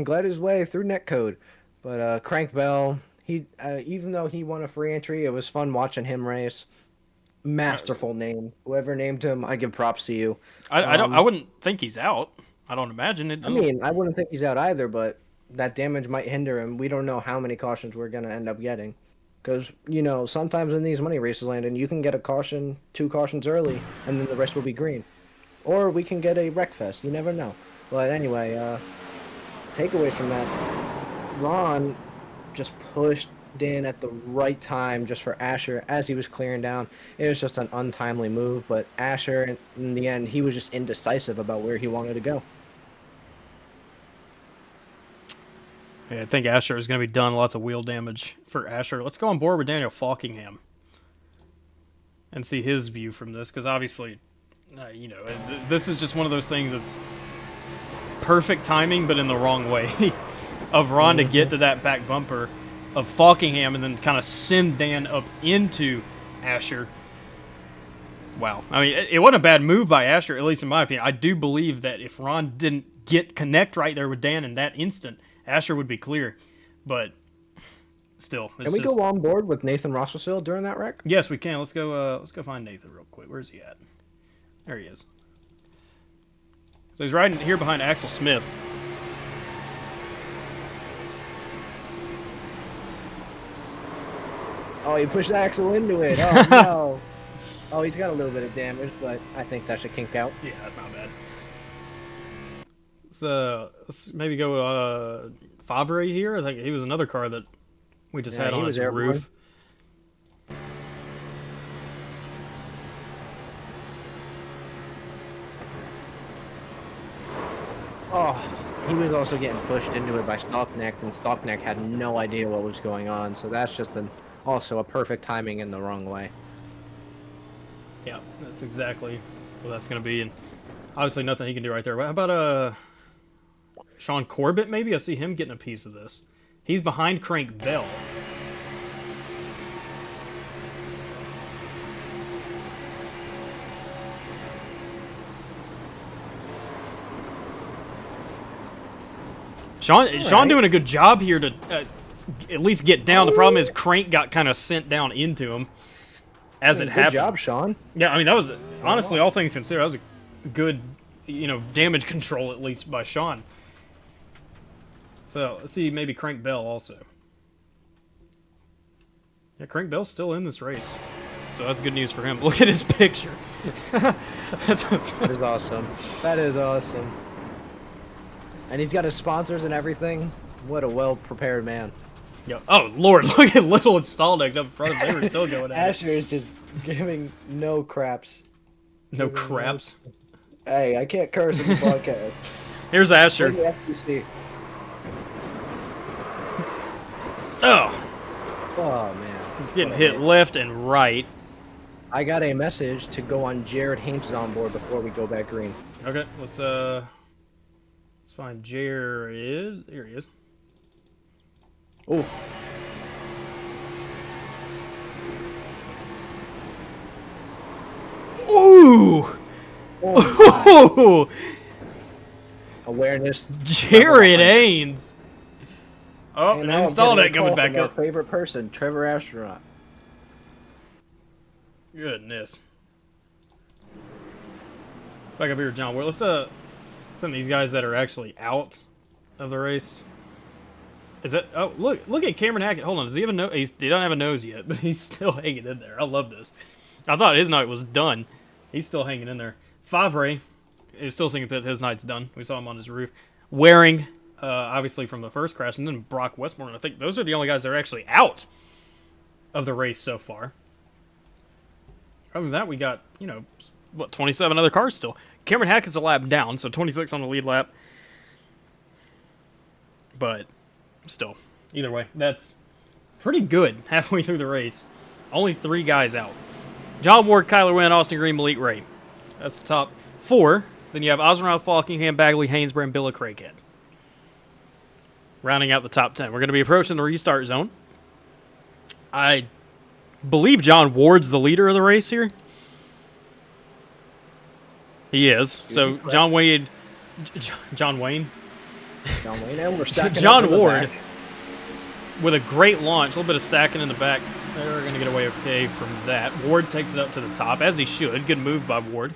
Glide his way through netcode. But Crank Bell, he even though he won a free entry, it was fun watching him race. Masterful name. Whoever named him, I give props to you. I wouldn't think he's out. I don't imagine it. I mean, I wouldn't think he's out either, but that damage might hinder him. We don't know how many cautions we're going to end up getting. Because, sometimes in these money races, Landon, you can get a caution, 2 cautions early, and then the rest will be green. Or we can get a wreck fest. You never know. But anyway, takeaways from that. Ron just pushed Dan at the right time just for Asher as he was clearing down. It was just an untimely move, but Asher, in the end, he was just indecisive about where he wanted to go. Yeah, I think Asher is going to be done. Lots of wheel damage for Asher. Let's go on board with Daniel Falkingham and see his view from this, because obviously, this is just one of those things that's perfect timing, but in the wrong way, of Ron to get to that back bumper of Falkingham and then kind of send Dan up into Asher. Wow. I mean, it wasn't a bad move by Asher, at least in my opinion. I do believe that if Ron didn't connect right there with Dan in that instant, Asher would be clear. But still, can we go on board with Nathan Rossville during that wreck? Yes, we can. Let's go find Nathan real quick. Where's he at? There he is. So he's riding here behind Axel Smith. Oh, he pushed Axel into it. Oh, no. Oh, he's got a little bit of damage, but I think that should kink out. Yeah, that's not bad. Let's maybe go Favre here. I think he was another car that we just had on his roof. Oh, he was also getting pushed into it by Stalknecht, and Stalknecht had no idea what was going on. So that's just also a perfect timing in the wrong way. Yeah, that's exactly what that's going to be. And obviously nothing he can do right there. How about Sean Corbett, maybe? I see him getting a piece of this. He's behind Crank Bell. Sean doing a good job here to at least get down. The problem is Crank got kind of sent down into him as it happened. Good job, Sean. Yeah, I mean, that was, honestly, all things considered, that was a good, damage control at least by Sean. So, let's see, maybe Crank Bell also. Yeah, Crank Bell's still in this race. So that's good news for him. Look at his picture. That is awesome. That is awesome. And he's got his sponsors and everything. What a well-prepared man. Yo, oh, Lord, look at Little and Staldeck up in front of him. They were still going at Asher is just giving no craps. No craps? Hey, I can't curse in the podcast. Here's Asher. Oh. Oh, man. He's getting hit left and right. I got a message to go on Jared Haynes' on board before we go back green. Okay, let's find Jared. Here he is. Ooh. Ooh! Oh, awareness. Jared Haynes. Oh, and installed it coming back up. Our favorite person, Trevor Astronaut. Goodness. Back up here, John. Well, let's some of these guys that are actually out of the race. Is that? Oh, look at Cameron Hackett. Hold on. Does he have a nose? He don't have a nose yet, but he's still hanging in there. I love this. I thought his night was done. He's still hanging in there. Favre is still thinking that his night's done. We saw him on his roof. Waring, obviously from the first crash, and then Brock Westmore. I think those are the only guys that are actually out of the race so far. Other than that, we got, 27 other cars still. Cameron Hackett's a lap down, so 26 on the lead lap. But still, either way, that's pretty good halfway through the race. Only 3 guys out. John Ward, Kyler Wynn, Austin Green, Malik Ray. That's the top 4. Then you have Osmond Falkingham, Bagley, Hainsborough, and Billa Craighead. Rounding out the top 10. We're going to be approaching the restart zone. I believe John Ward's the leader of the race here. He is. So John Wayne, and we're stacking John Ward with a great launch, a little bit of stacking in the back. They're going to get away okay from that. Ward takes it up to the top, as he should. Good move by Ward.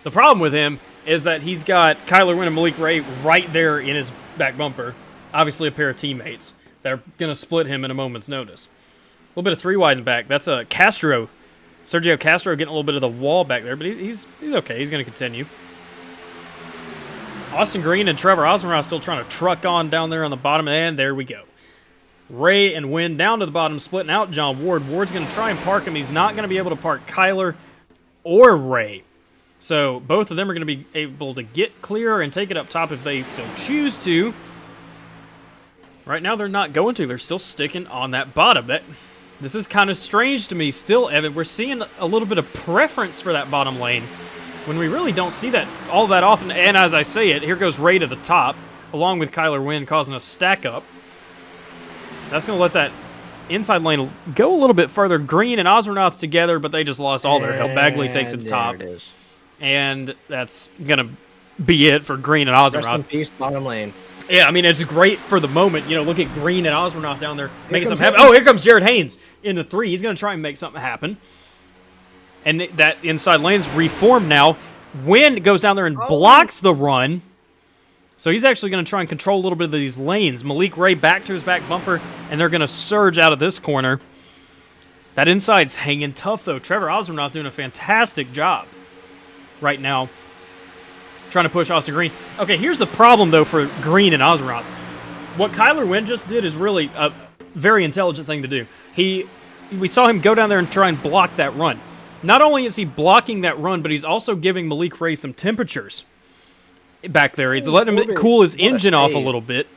The problem with him is that he's got Kyler Wynn and Malik Ray right there in his back bumper. Obviously a pair of teammates that are going to split him in a moment's notice. A little bit of 3 wide in the back. That's a Castro. Sergio Castro getting a little bit of the wall back there, but he's okay. He's going to continue. Austin Green and Trevor Osmond still trying to truck on down there on the bottom, and there we go. Ray and Wynn down to the bottom, splitting out John Ward. Ward's going to try and park him. He's not going to be able to park Kyler or Ray. So both of them are going to be able to get clear and take it up top if they still choose to. Right now they're not going to. They're still sticking on that bottom. This is kind of strange to me still, Evan. We're seeing a little bit of preference for that bottom lane when we really don't see that all that often. And as I say it, here goes Ray to the top, along with Kyler Wynn, causing a stack up. That's going to let that inside lane go a little bit further. Green and Osmernoth together, but they just lost all their help. Bagley takes it to top. And that's going to be it for Green and Osmernoth. Rest in peace, bottom lane. Yeah, I mean, it's great for the moment. Look at Green and Osmernoth down there making something happen. Oh, here comes Jared Haynes in the 3. He's going to try and make something happen. And that inside lane's reformed now. Wynn goes down there and blocks the run. So he's actually going to try and control a little bit of these lanes. Malik Ray back to his back bumper, and they're going to surge out of this corner. That inside's hanging tough, though. Trevor Osmernoth doing a fantastic job right now, trying to push Austin Green. Okay, here's the problem, though, for Green and Osmernoth. What Kyler Wynn just did is really a very intelligent thing to do. We saw him go down there and try and block that run. Not only is he blocking that run, but he's also giving Malik Ray some temperatures back there. He's letting him cool his engine off a little bit.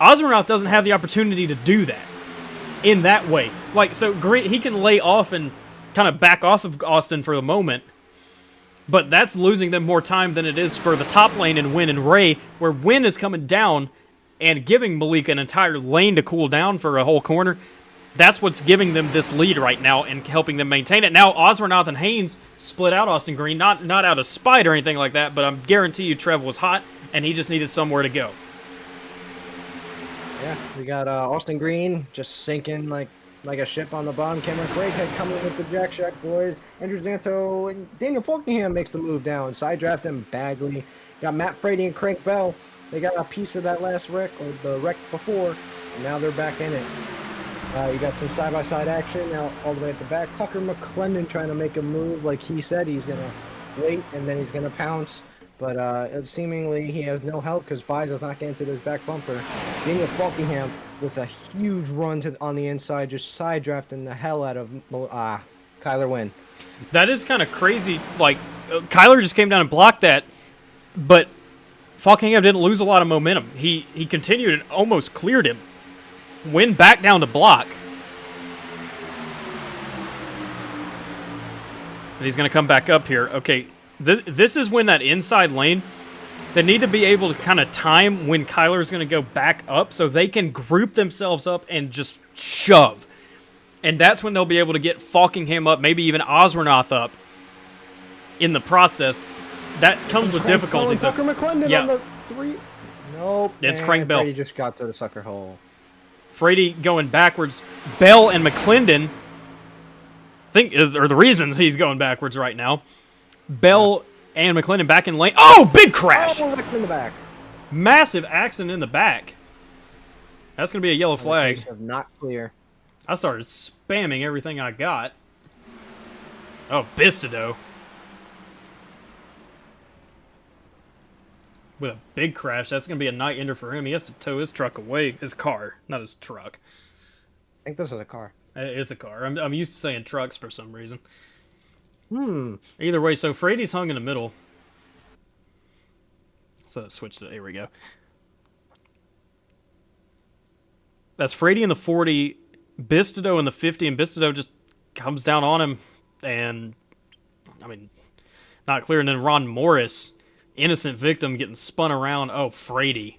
Osmernoth doesn't have the opportunity to do that in that way. So Green, he can lay off and kind of back off of Austin for the moment, but that's losing them more time than it is for the top lane and Wynn and Ray, where Wynn is coming down and giving Malik an entire lane to cool down for a whole corner. That's what's giving them this lead right now and helping them maintain it. Now, Osmernoth and Haynes split out Austin Green, not out of spite or anything like that, but I guarantee you Trev was hot, and he just needed somewhere to go. Yeah, we got Austin Green just sinking like a ship on the bottom. Cameron Craighead coming with the Jack Shack boys. Andrew Zanto and Daniel Falkingham makes the move down. Side draft and Bagley. Got Matt Frady and Crank Bell. They got a piece of that last wreck, or the wreck before, and now they're back in it. You got some side-by-side action now all the way at the back. Tucker McClendon trying to make a move like he said. He's going to wait, and then he's going to pounce. But seemingly he has no help because Byes does not get into his back bumper. Daniel Falkingham with a huge run on the inside, just side drafting the hell out of Kyler Wynn. That is kind of crazy. Kyler just came down and blocked that, but Falkingham didn't lose a lot of momentum. He continued and almost cleared him. Wynn back down to block. And he's going to come back up here. Okay, this is when that inside lane, they need to be able to kind of time when Kyler's going to go back up so they can group themselves up and just shove. And that's when they'll be able to get Falkingham up, maybe even Osmernoth up in the process. That comes with difficulties. Tucker McClendon on the 3. Nope. It's Crank Bell. He just got to the sucker hole. Frady going backwards. Bell and McClendon, I think, are the reasons he's going backwards right now. Bell and McClendon back in lane. Oh, big crash! Oh, in the back. Massive accident in the back. That's going to be a yellow flag. Not clear. I started spamming everything I got. Oh, Bistido. with a big crash. That's going to be a night ender for him. He has to tow his truck away. His car, not his truck. I think this is a car. It's a car. I'm used to saying trucks for some reason. Hmm. Either way, so Frady's hung in the middle. So switch to, here we go. That's Frady in the 40, Bistido in the 50, and Bistido just comes down on him, and, I mean, not clear. And then Ron Morris, innocent victim, getting spun around. Oh, Frady.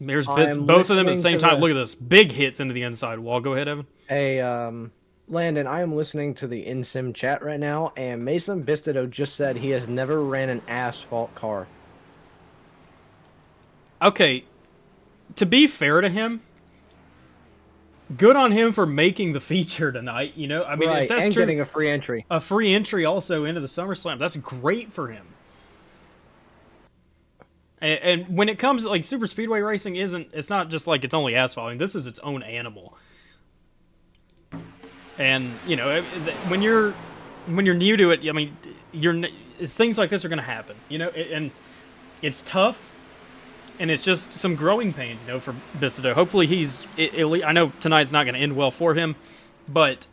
There's both of them at the same time. Look at this. Big hits into the inside wall. Go ahead, Evan. Hey, Landon, I am listening to the InSim chat right now, and Mason Bistido just said he has never ran an asphalt car. Okay, to be fair to him, good on him for making the feature tonight. You know, I mean, right, if that's and true, getting a free entry. A free entry also into the SummerSlam. That's great for him. And when it comes like super speedway racing, it's not just like it's only asphalt. I mean, this is its own animal. And you know, when you're new to it, I mean, things like this are going to happen. You know, and it's tough. And it's just some growing pains, you know, for Bistido. Hopefully I know tonight's not going to end well for him, but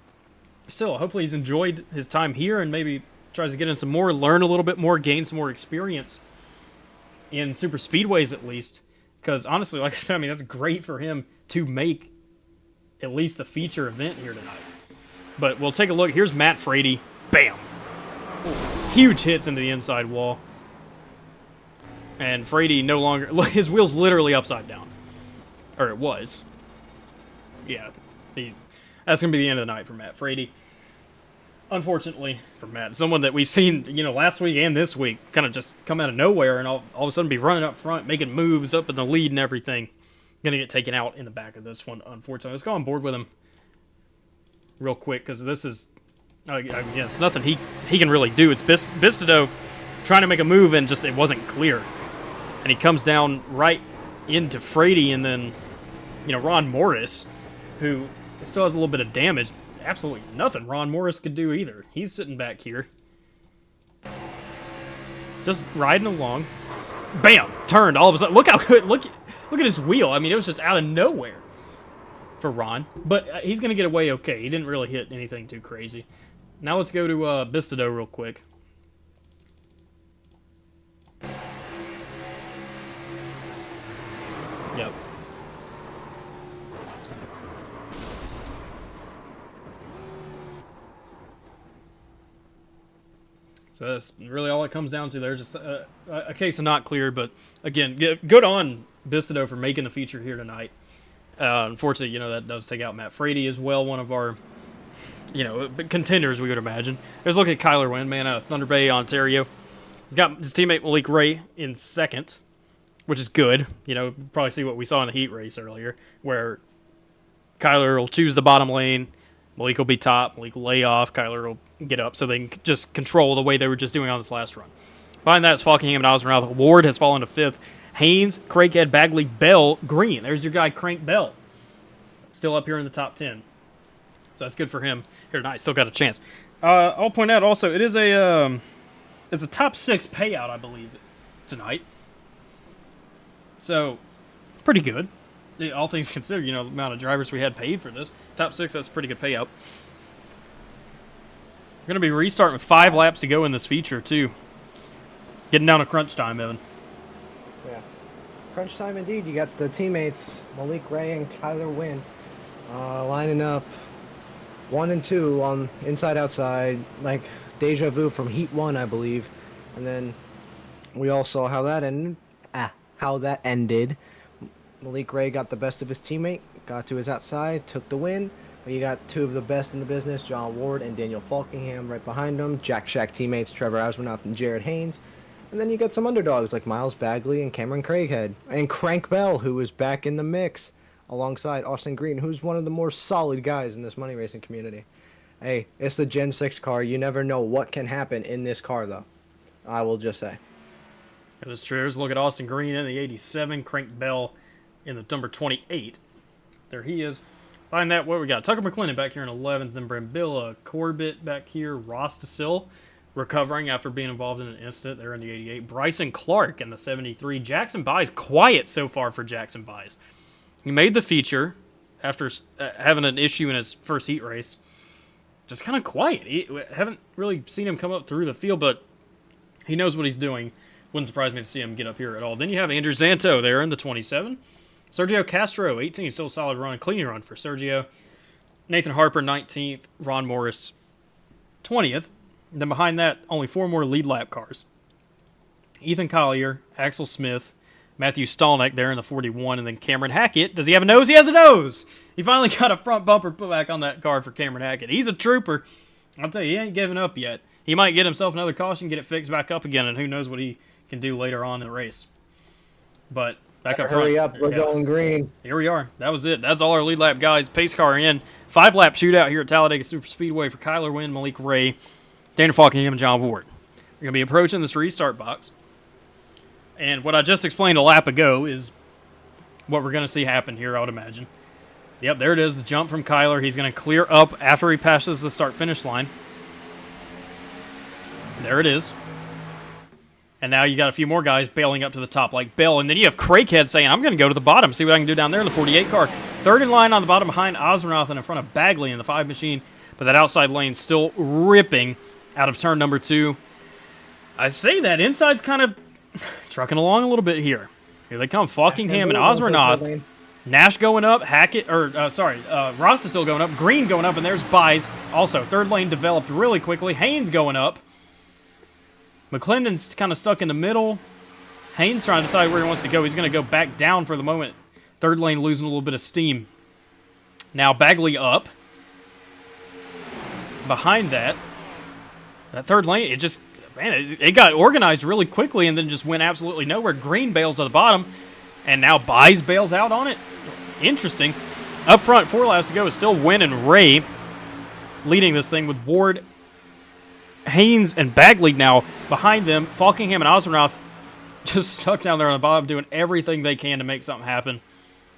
still, hopefully he's enjoyed his time here and maybe tries to get in some more, learn a little bit more, gain some more experience in super speedways at least. Because honestly, like I said, I mean, that's great for him to make at least the feature event here tonight. But we'll take a look. Here's Matt Frady. Bam! Huge hits into the inside wall. And Frady no longer... His wheel's literally upside down. Or it was. Yeah. That's going to be the end of the night for Matt Frady. Unfortunately for Matt. Someone that we've seen, you know, last week and this week kind of just come out of nowhere and all of a sudden be running up front, making moves up in the lead and everything. Going to get taken out in the back of this one, unfortunately. Let's go on board with him real quick because this is... Again, it's nothing he can really do. It's Bistido trying to make a move and just it wasn't clear. And he comes down right into Frady, and then, you know, Ron Morris, who still has a little bit of damage. Absolutely nothing Ron Morris could do either. He's sitting back here. Just riding along. Bam! Turned all of a sudden. Look how good. Look at his wheel. I mean, it was just out of nowhere for Ron. But he's going to get away okay. He didn't really hit anything too crazy. Now let's go to Bistido real quick. Yep. So that's really all it comes down to. There's just a case of not clear, but again, good on Bistido for making the feature here tonight. Unfortunately, you know, that does take out Matt Frady as well, one of our, you know, contenders, we would imagine. Let's look at Kyler Wynn, man, out of Thunder Bay, Ontario. He's got his teammate Malik Ray in second, which is good. You know, probably see what we saw in the heat race earlier, where Kyler will choose the bottom lane, Malik will be top, Malik will lay off, Kyler will get up, so they can just control the way they were just doing on this last run. Behind that is Falkingham and Osmond. Ward has fallen to fifth. Haynes, Craighead, Bagley, Bell, Green. There's your guy, Crank Bell. Still up here in the top 10. So that's good for him here tonight. Still got a chance. I'll point out also, it is it's a top 6 payout, I believe, tonight. So, pretty good. All things considered, you know, the amount of drivers we had paid for this. Top 6, that's a pretty good payout. We're going to be restarting with 5 laps to go in this feature, too. Getting down to crunch time, Evan. Yeah. Crunch time indeed. You got the teammates, Malik Ray and Kyler Wynn, lining up 1 and 2 on inside-outside, like deja vu from Heat 1, I believe. And then we all saw how that ended. Malik Ray got the best of his teammate, got to his outside, took the win. But you got 2 of the best in the business, John Ward and Daniel Falkingham right behind him. Jack Shack teammates, Trevor Asmanoff and Jared Haynes. And then you got some underdogs like Miles Bagley and Cameron Craighead. And Crank Bell, who is back in the mix alongside Austin Green, who's one of the more solid guys in this money racing community. Hey, it's the Gen-6 car. You never know what can happen in this car, though. I will just say. It is true. Let's look at Austin Green in the 87, Crank Bell in the number 28. There he is. Behind that, what we got? Tucker McClendon back here in 11th, then Brambilla, Corbett back here, Ross DeSill, recovering after being involved in an incident there in the 88. Bryson Clark in the 73. Jackson Byes, quiet so far for Jackson Byes. He made the feature after having an issue in his first heat race. Just kind of quiet. Haven't really seen him come up through the field, but he knows what he's doing. Wouldn't surprise me to see him get up here at all. Then you have Andrew Zanto there in the 27. Sergio Castro, 18. Still a solid run. Clean run for Sergio. Nathan Harper, 19th. Ron Morris, 20th. And then behind that, only 4 more lead lap cars. Ethan Collier, Axel Smith, Matthew Stallneck there in the 41, and then Cameron Hackett. Does he have a nose? He has a nose! He finally got a front bumper put back on that car for Cameron Hackett. He's a trooper. I'll tell you, he ain't giving up yet. He might get himself another caution, get it fixed back up again, and who knows what he can do later on in the race. But back up front. Hurry up, we're going green. Here we are. That was it. That's all our lead lap guys. Pace car in. 5-lap shootout here at Talladega Super Speedway for Kyler Wynn, Malik Ray, Dana Falkingham, and John Ward. We're going to be approaching this restart box. And what I just explained a lap ago is what we're going to see happen here, I would imagine. Yep, there it is, the jump from Kyler. He's going to clear up after he passes the start-finish line. There it is. And now you got a few more guys bailing up to the top, like Bell. And then you have Craighead saying, I'm going to go to the bottom, see what I can do down there in the 48 car. Third in line on the bottom behind Osmanoff and in front of Bagley in the 5 machine. But that outside lane still ripping out of turn number 2. I say that. Inside's kind of trucking along a little bit here. Here they come. Falkingham and Osmanoff. Nash going up. Ross is still going up. Green going up, and there's Byes. Also, third lane developed really quickly. Haynes going up. McClendon's kind of stuck in the middle. Haynes trying to decide where he wants to go. He's going to go back down for the moment. Third lane losing a little bit of steam. Now Bagley up. Behind that third lane, it got organized really quickly and then just went absolutely nowhere. Green bails to the bottom, and now Byes bails out on it. Interesting. Up front, 4 laps to go is still Wynn and Ray leading this thing with Ward, Haynes, and Bagley now behind them. Falkingham and Osmanoff just stuck down there on the bottom doing everything they can to make something happen.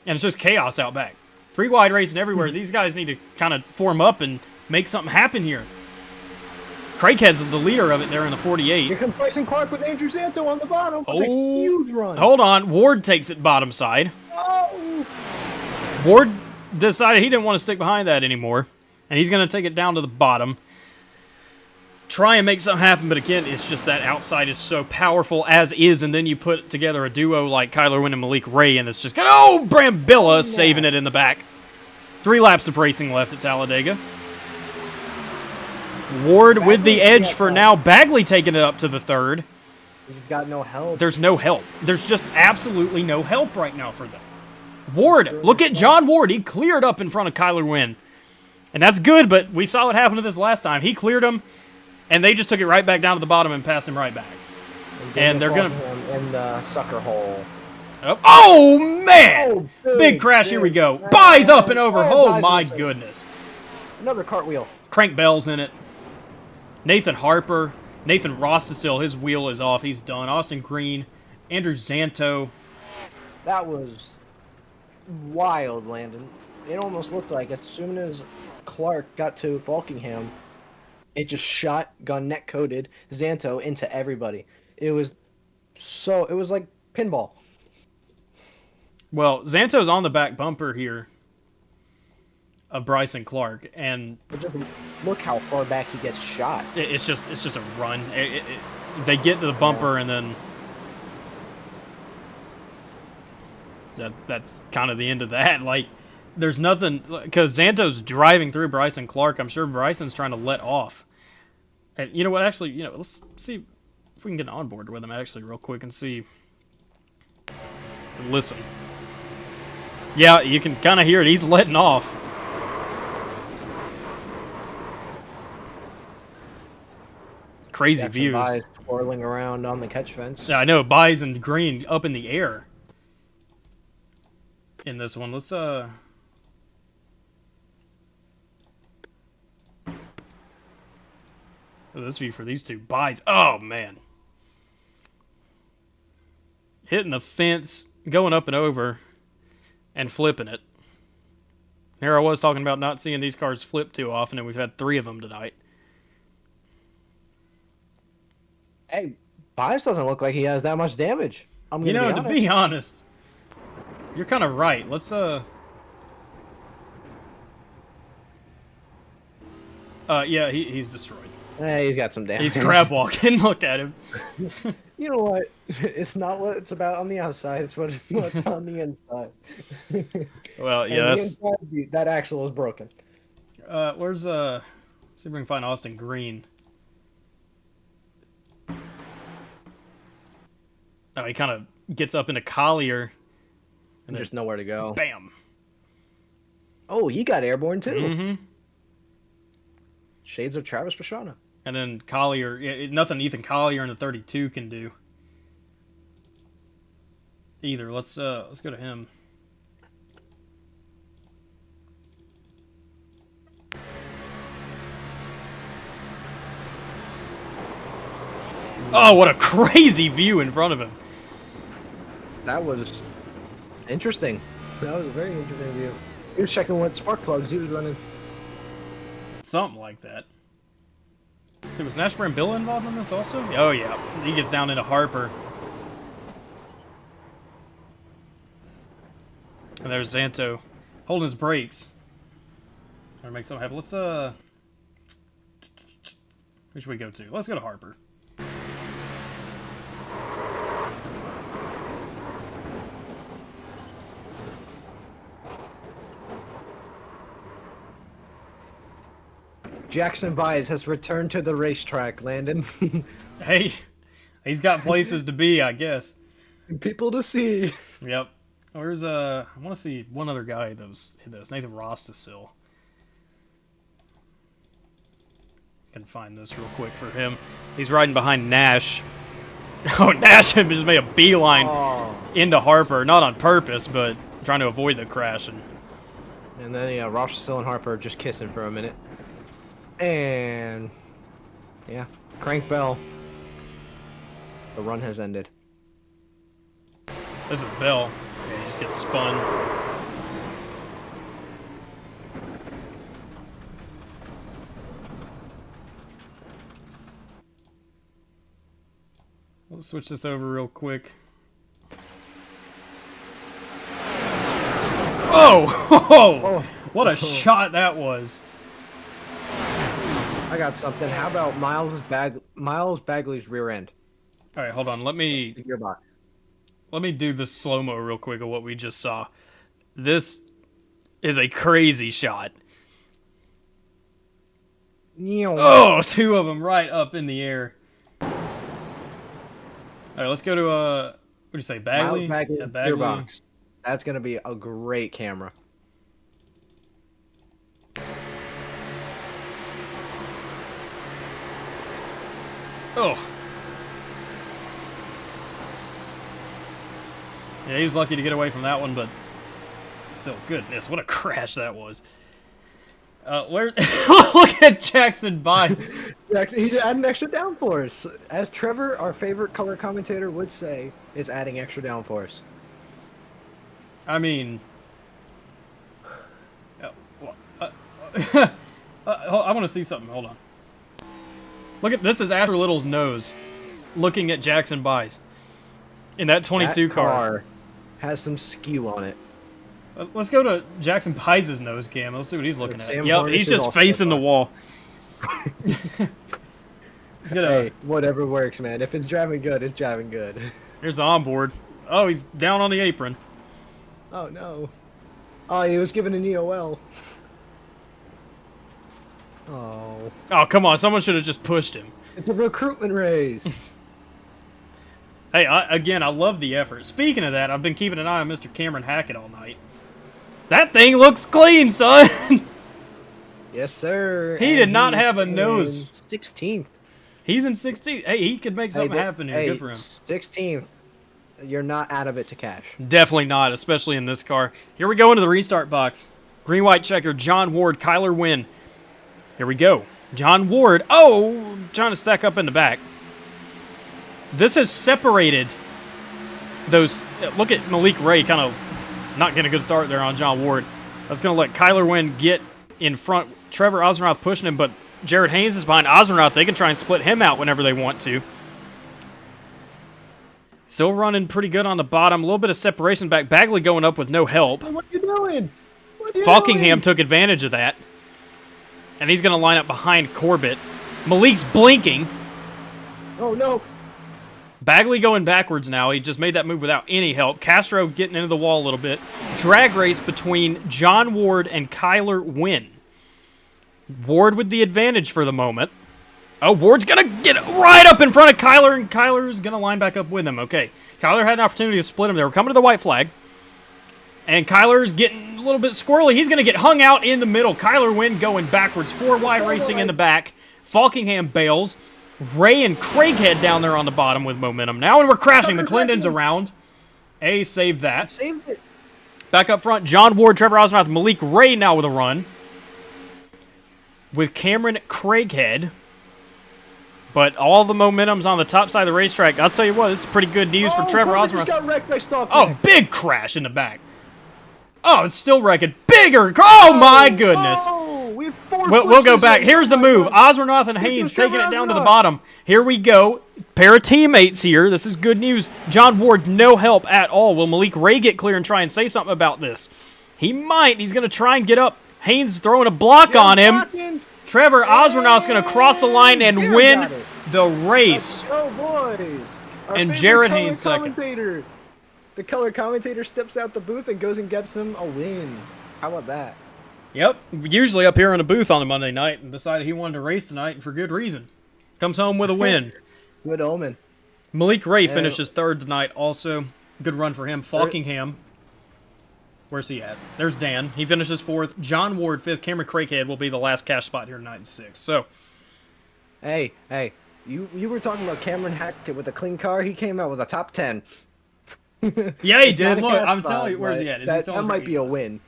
And it's just chaos out back. 3 wide racing everywhere. These guys need to kind of form up and make something happen here. Craighead's the leader of it there in the 48. Here comes Bryson Clark with Andrew Zanto on the bottom. With a huge run. Hold on. Ward takes it bottom side. Oh. Ward decided he didn't want to stick behind that anymore. And he's going to take it down to the bottom. Try and make something happen, but again, it's just that outside is so powerful as is, and then you put together a duo like Kyler Wynn and Malik Ray, and it's just Brambilla saving it in the back. 3 laps of racing left at Talladega. Ward with the edge for now. Bagley taking it up to the 3rd. He's got no help. There's no help. There's just absolutely no help right now for them. Ward, look at John Ward. He cleared up in front of Kyler Wynn. And that's good, but we saw what happened to this last time. He cleared him, and they just took it right back down to the bottom and passed him right back. And they're going to... in the sucker hole. Oh, man! Big crash, here we go. Byes up and over. Oh, my goodness. Another cartwheel. Crank Bell's in it. Nathan Harper. Nathan Rostisil, his wheel is off. He's done. Austin Green. Andrew Zanto. That was wild, Landon. It almost looked like as soon as Clark got to Falkingham, it just shot, gun net coated Zanto into everybody. It was like pinball. Well, Zanto's on the back bumper here of Bryson Clark, and look how far back he gets shot. It's just a run. They get to the bumper, and then that's kind of the end of that. Like, there's nothing, because Zanto's driving through Bryson Clark. I'm sure Bryson's trying to let off. And you know what? Actually, let's see if we can get on board with him actually real quick and see. Listen. Yeah, you can kind of hear it. He's letting off. Crazy views. Byes twirling around on the catch fence. Yeah, I know. Byes and Green up in the air in this one. Let's this view for these two. Byes. Oh man. Hitting the fence, going up and over, and flipping it. Here I was talking about not seeing these cars flip too often, and we've had 3 of them tonight. Hey, Bias doesn't look like he has that much damage. I'm You gonna know, be to honest. be honest, you're kind of right. Let's yeah, he's destroyed. Hey, he's got some damage. He's crab walking. Look at him. You know what? It's not what it's about on the outside. It's what's on the inside. Well, And yeah, the inside, that axle is broken. where's see if we can find Austin Green. Oh, he kind of gets up into Collier. And just nowhere to go. Bam. Oh, he got airborne too. Mm-hmm. Shades of Travis Pastrana. And then Collier, nothing Ethan Collier in the 32 can do. Either. Let's go to him. Oh, what a crazy view in front of him. That was interesting. That was a very interesting view. He was checking what spark plugs he was running. Something like that. So was Nash Brambilla involved in this also? Oh, yeah. He gets down into Harper. And there's Xanto holding his brakes. Trying to make something happen. Let's, who should we go to? Let's go to Harper. Jackson Byes has returned to the racetrack, Landon. Hey, he's got places to be, I guess. People to see. Yep. Where's, I want to see one other guy that was hit this. Nathan Rostasil. Can find this real quick for him. He's riding behind Nash. Oh, Nash just made a beeline into Harper. Not on purpose, but trying to avoid the crash. And then, Rochester and Harper just kissing for a minute. And, yeah, crank bell. The run has ended. This is Bell. Yeah, he just gets spun. Let's switch this over real quick. Oh! What a shot that was. I got something. How about Miles Bagley's rear end? All right, hold on. Let me The gearbox. do this slow-mo real quick of what we just saw. This is a crazy shot. Oh, two of them right up in the air. All right, let's go to what do you say, Bagley? Miles Bagley, Yeah, Bagley. gearbox. That's gonna be a great camera. Oh. Yeah, he was lucky to get away from that one, but still, goodness, what a crash that was. Where? Look at Jackson Byes. Jackson, he's adding extra downforce. As Trevor, our favorite color commentator, would say, is adding extra downforce. I mean, I want to see something. Hold on. Look at this. Is after Little's nose, looking at Jackson Byes in that 22 That car. car has some skew on it. Let's go to Jackson Byes' nose cam. Let's see what he's looking at. Sam Yep, Hornish he's is just also facing the a car. wall. He's gonna. Hey, whatever works, man. If it's driving good, it's driving good. Here's the onboard. Oh, he's down on the apron. Oh no. Oh, he was given an EOL. Oh. Oh, come on. Someone should have just pushed him. It's a recruitment race. Hey, again, I love the effort. Speaking of that, I've been keeping an eye on Mr. Cameron Hackett all night. That thing looks clean, son! Yes, sir. He did not have a nose. 16th. He's in 16th. Hey, he could make something happen here. Good for him. 16th. You're not out of it to cash. Definitely not, especially in this car. Here we go into the restart box. Green, white checker, John Ward, Kyler Wynn. Here we go. John Ward. Oh, trying to stack up in the back. This has separated those. Look at Malik Ray kind of not getting a good start there on John Ward. That's going to let Kyler Wynn get in front. Trevor Osmoroth pushing him, but Jared Haynes is behind Osmoroth. They can try and split him out whenever they want to. Still running pretty good on the bottom. A little bit of separation back. Bagley going up with no help. What are you doing? What are you Falkingham doing? took advantage of that. And he's going to line up behind Corbett. Malik's blinking. Oh, no. Bagley going backwards now. He just made that move without any help. Castro getting into the wall a little bit. Drag race between John Ward and Kyler Wynn. Ward with the advantage for the moment. Oh, Ward's going to get right up in front of Kyler, and Kyler's going to line back up with him. Okay, Kyler had an opportunity to split him there. We're coming to the white flag. And Kyler's getting a little bit squirrely. He's going to get hung out in the middle. Kyler Wynn going backwards. 4 wide racing in the back. Falkingham bails. Ray and Craighead down there on the bottom with momentum now, and we're crashing. McClendon's around. A saved that. Saved it. Back up front, John Ward, Trevor Osmouth, Malik Ray now with a run. With Cameron Craighead. But all the momentum's on the top side of the racetrack. I'll tell you what, this is pretty good news for Trevor Corbett Osmouth. just got wrecked by Stalkneck. Oh, big crash in the back. Oh, it's still wrecking. Bigger. Oh, my goodness. Oh, we have 4 We'll go back. Here's the move. Osmernoth and Haynes taking it down to the bottom. Here we go. Pair of teammates here. This is good news. John Ward, no help at all. Will Malik Ray get clear and try and say something about this? He might. He's going to try and get up. Haynes throwing a block on him. Blocking. Trevor Osmernoth's going to cross the line and Yeah, win got it. the race. Oh, boys. Our And favorite Jared color Haynes second. commentator. The color commentator steps out the booth and goes and gets him a win. How about that? Yep. Usually up here in the booth on a Monday night and decided he wanted to race tonight and for good reason. Comes home with a win. Good omen. Malik Ray finishes third tonight also. Good run for him. Falkingham. Where's he at? There's Dan. He finishes fourth. John Ward fifth. Cameron Craighead will be the last cash spot here tonight in sixth. So, Hey, you were talking about Cameron Hackett with a clean car. He came out with a top 10. yeah, he It's not did. a Look, cash I'm spot, telling you, where's he but at? Is he that, still that on might be a radio? win.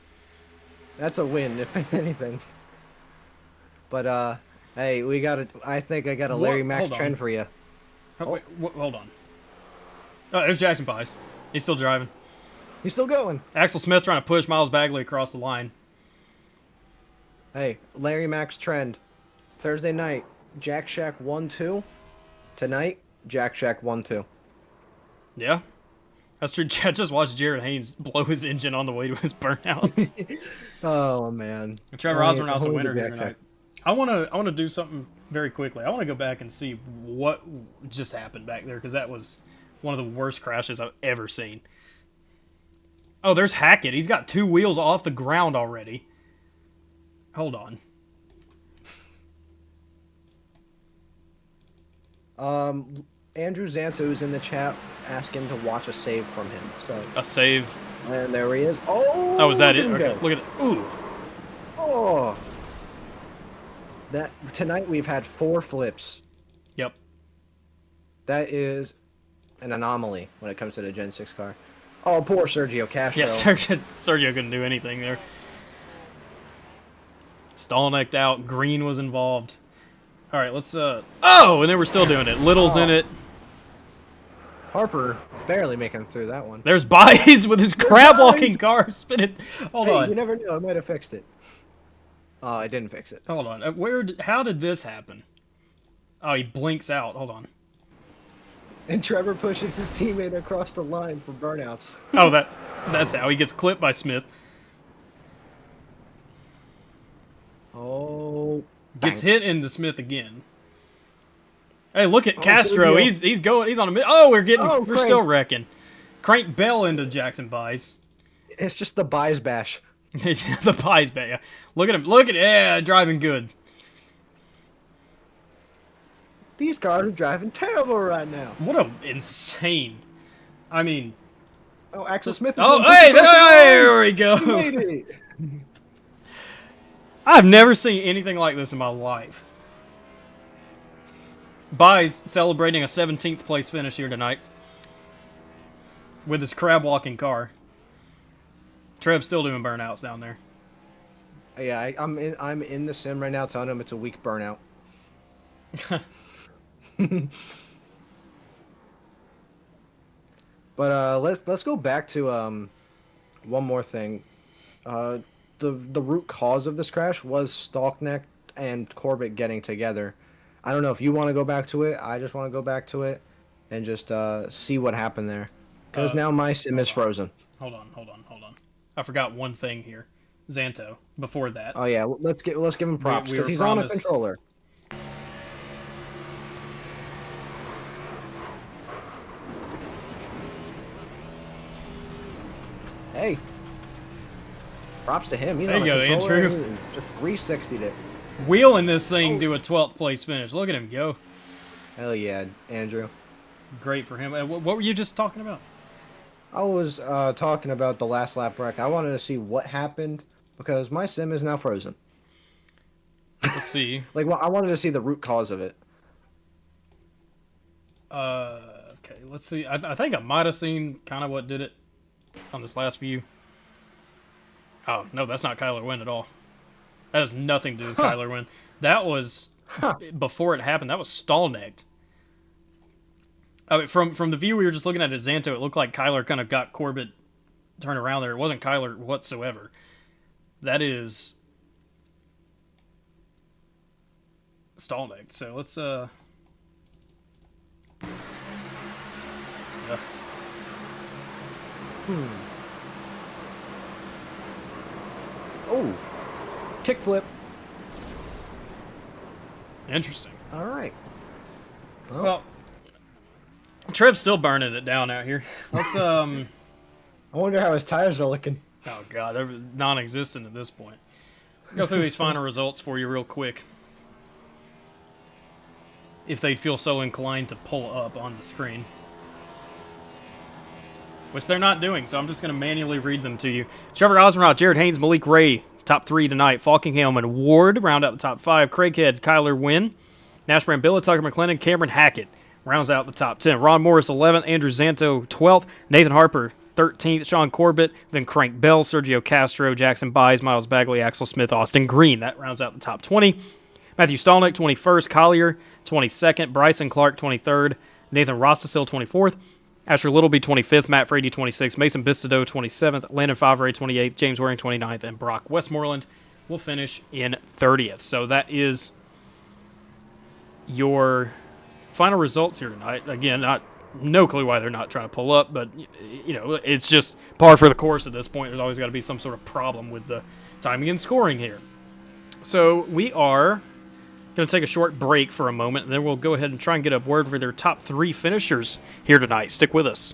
That's a win, if anything. But hey, we got a. I think I got a Larry Max Hold on. trend for you. Oh, wait, hold on. Oh, there's Jackson Pies. He's still driving. He's still going. Axel Smith trying to push Miles Bagley across the line. Hey, Larry Max trend. Thursday night, Jack Shack 1-2. Tonight, Jack Shack 1-2. Yeah. That's true. I just watched Jared Haynes blow his engine on the way to his burnout. Oh man. Trevor Osmernau's a winner here Jack tonight. Shack. I want to do something very quickly. I want to go back and see what just happened back there because that was one of the worst crashes I've ever seen. Oh, there's Hackett. He's got 2 wheels off the ground already. Hold on. Andrew Zanto's in the chat asking to watch a save from him. So, A save. and there he is. Oh. Oh, is that it? look at Okay, him look at it. Ooh. go. Oh. That tonight we've had 4 flips. Yep. That is an anomaly when it comes to the Gen-6 car. Oh, poor Sergio Castro. Yeah, Sergio couldn't do anything there. Stallnecked out. Green was involved. All right, let's. Oh, and then we're still doing it. Little's in it. Harper barely making it through that one. There's Bies with his crab walking car spinning. Hold Hey, on. you never know. I might have fixed it. Oh, I didn't fix it. Hold on. How did this happen? Oh, he blinks out. Hold on. And Trevor pushes his teammate across the line for burnouts. Oh, that's how he gets clipped by Smith. Oh. Gets hit into Smith again. Hey, look at Oh, Castro. Sergio. He's going. He's on a mid. Oh, we're Oh, we're still Crank. wrecking. Crank Bell into Jackson Bies. It's just the buys bash. The Pies bay. Look at him. Look at driving good. These cars are driving terrible right now. What a insane. I mean. Oh, Axel Smith is Oh, on hey, 50 there we He go. made it. I've never seen anything like this in my life. Bies celebrating a 17th place finish here tonight with his crab walking car. Trev's still doing burnouts down there. Yeah, I'm in the sim right now telling him it's a weak burnout. But let's go back to one more thing. The root cause of this crash was Stalkneck and Corbett getting together. I don't know if you want to go back to it. I just want to go back to it. and just see what happened there. Because now my sim is frozen. Hold on. I forgot one thing here. Xanto, before that. Oh yeah, let's give him props we because were he's on a promised- controller. Hey, props to him. He's There on you a go, controller. Andrew. And he just 360'd it. Wheeling this thing to a 12th place finish. Look at him go. Hell yeah, Andrew. Great for him. What were you just talking about? I was talking about the last lap wreck. I wanted to see what happened because my sim is now frozen. Let's see. Like, well, I wanted to see the root cause of it. Okay, let's see. I think I might have seen kind of what did it on this last view. Oh, no, that's not Kyler Wynn at all. That has nothing to do with Kyler Wynn. That was, before it happened, that was Stallnecht. I mean, from the view we were just looking at Xanto, it looked like Kyler kind of got Corbett turned around there. It wasn't Kyler whatsoever. That is Stallnecht. So let's yeah. Oh, kickflip. Interesting. All right. Well, Trev's still burning it down out here. Let's I wonder how his tires are looking. oh god, they're non-existent at this point. Go through these final results for you real quick. If they'd feel so inclined to pull up on the screen. Which they're not doing, so I'm just going to manually read them to you. Trevor Osmond, Jared Haynes, Malik Ray, top 3 tonight. Falkingham and Ward round out the top 5. Craighead, Kyler Wynn. Nash Brambilla, Tucker McLennan, Cameron Hackett rounds out the top 10. Ron Morris, 11th. Andrew Xanto, 12th. Nathan Harper, 13th. Sean Corbett, then Crank Bell, Sergio Castro, Jackson Byes, Miles Bagley, Axel Smith, Austin Green. That rounds out the top 20. Matthew Stallnick, 21st. Collier, 22nd. Bryson Clark, 23rd. Nathan Rostasil, 24th. Asher Littleby, 25th. Matt Frady, 26th. Mason Bistodeau, 27th. Landon Favre, 28th. James Waring, 29th. And Brock Westmoreland will finish in 30th. So that is your final results here tonight. Again, no clue why they're not trying to pull up, but you know, it's just par for the course at this point. There's always got to be some sort of problem with the timing and scoring here. So we are going to take a short break for a moment, and then we'll go ahead and try and get a word for their top 3 finishers here tonight. Stick with us.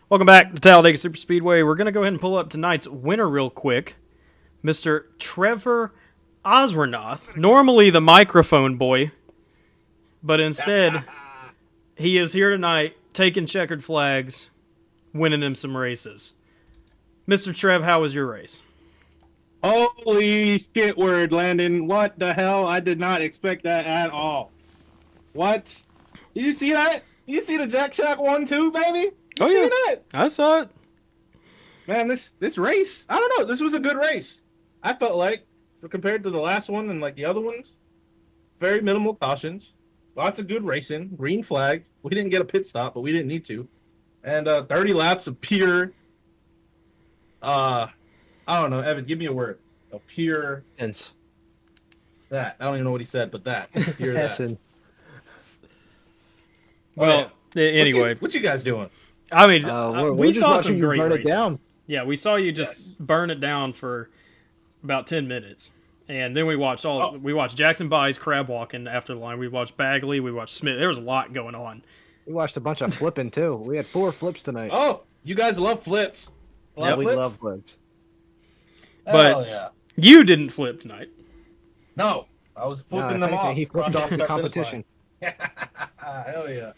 Welcome back to Talladega Superspeedway. We're going to go ahead and pull up tonight's winner real quick. Mr. Trevor Oswernoth, normally the microphone boy, but instead he is here tonight taking checkered flags, winning them some races. Mr. Trev, how was your race? Holy shit word, Landon. What the hell? I did not expect that at all. What? Did you see that? You see the Jack Shack 1-2, baby? You see that? I saw it. Man, this race, I don't know. This was a good race. I felt like, compared to the last one and like the other ones, very minimal cautions. Lots of good racing. Green flag. We didn't get a pit stop, but we didn't need to. And 30 laps of pure, I don't know. Evan, give me a word. A pure... Essence. That. I don't even know what he said, but that. Pure that. Essence. Well, anyway. What you guys doing? I mean, we're we just saw watching some you great burn it racing. down. Yeah, we saw you just burn it down for about 10 minutes. And then we watched we watched Jackson Byes crab walking after the line. We watched Bagley. We watched Smith. There was a lot going on. We watched a bunch of flipping too. We had 4 flips tonight. Oh, you guys love flips. Yeah, we love flips. But Hell yeah. you didn't flip tonight. No, I was flipping them off. He flipped off the competition. Hell yeah.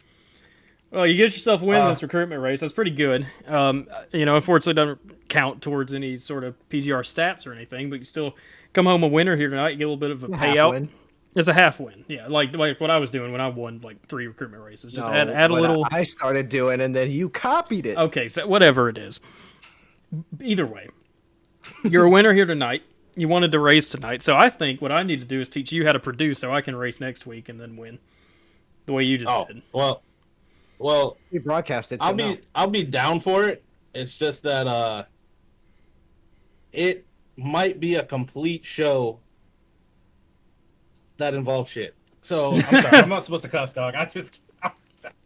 Well, you get yourself a win in this recruitment race. That's pretty good. Unfortunately, it doesn't count towards any sort of PGR stats or anything, but you still come home a winner here tonight. You get a little bit of a payout. Win. It's a half win. Yeah, like what I was doing when I won like 3 recruitment races. Just add a little. I started doing, and then you copied it. Okay, so whatever it is. Either way, you're a winner here tonight. You wanted to race tonight, so I think what I need to do is teach you how to produce, so I can race next week and then win, the way you just did. Well, we broadcast it. So I'll be down for it. It's just that it might be a complete show that involves shit. So I'm sorry, I'm not supposed to cuss, dog.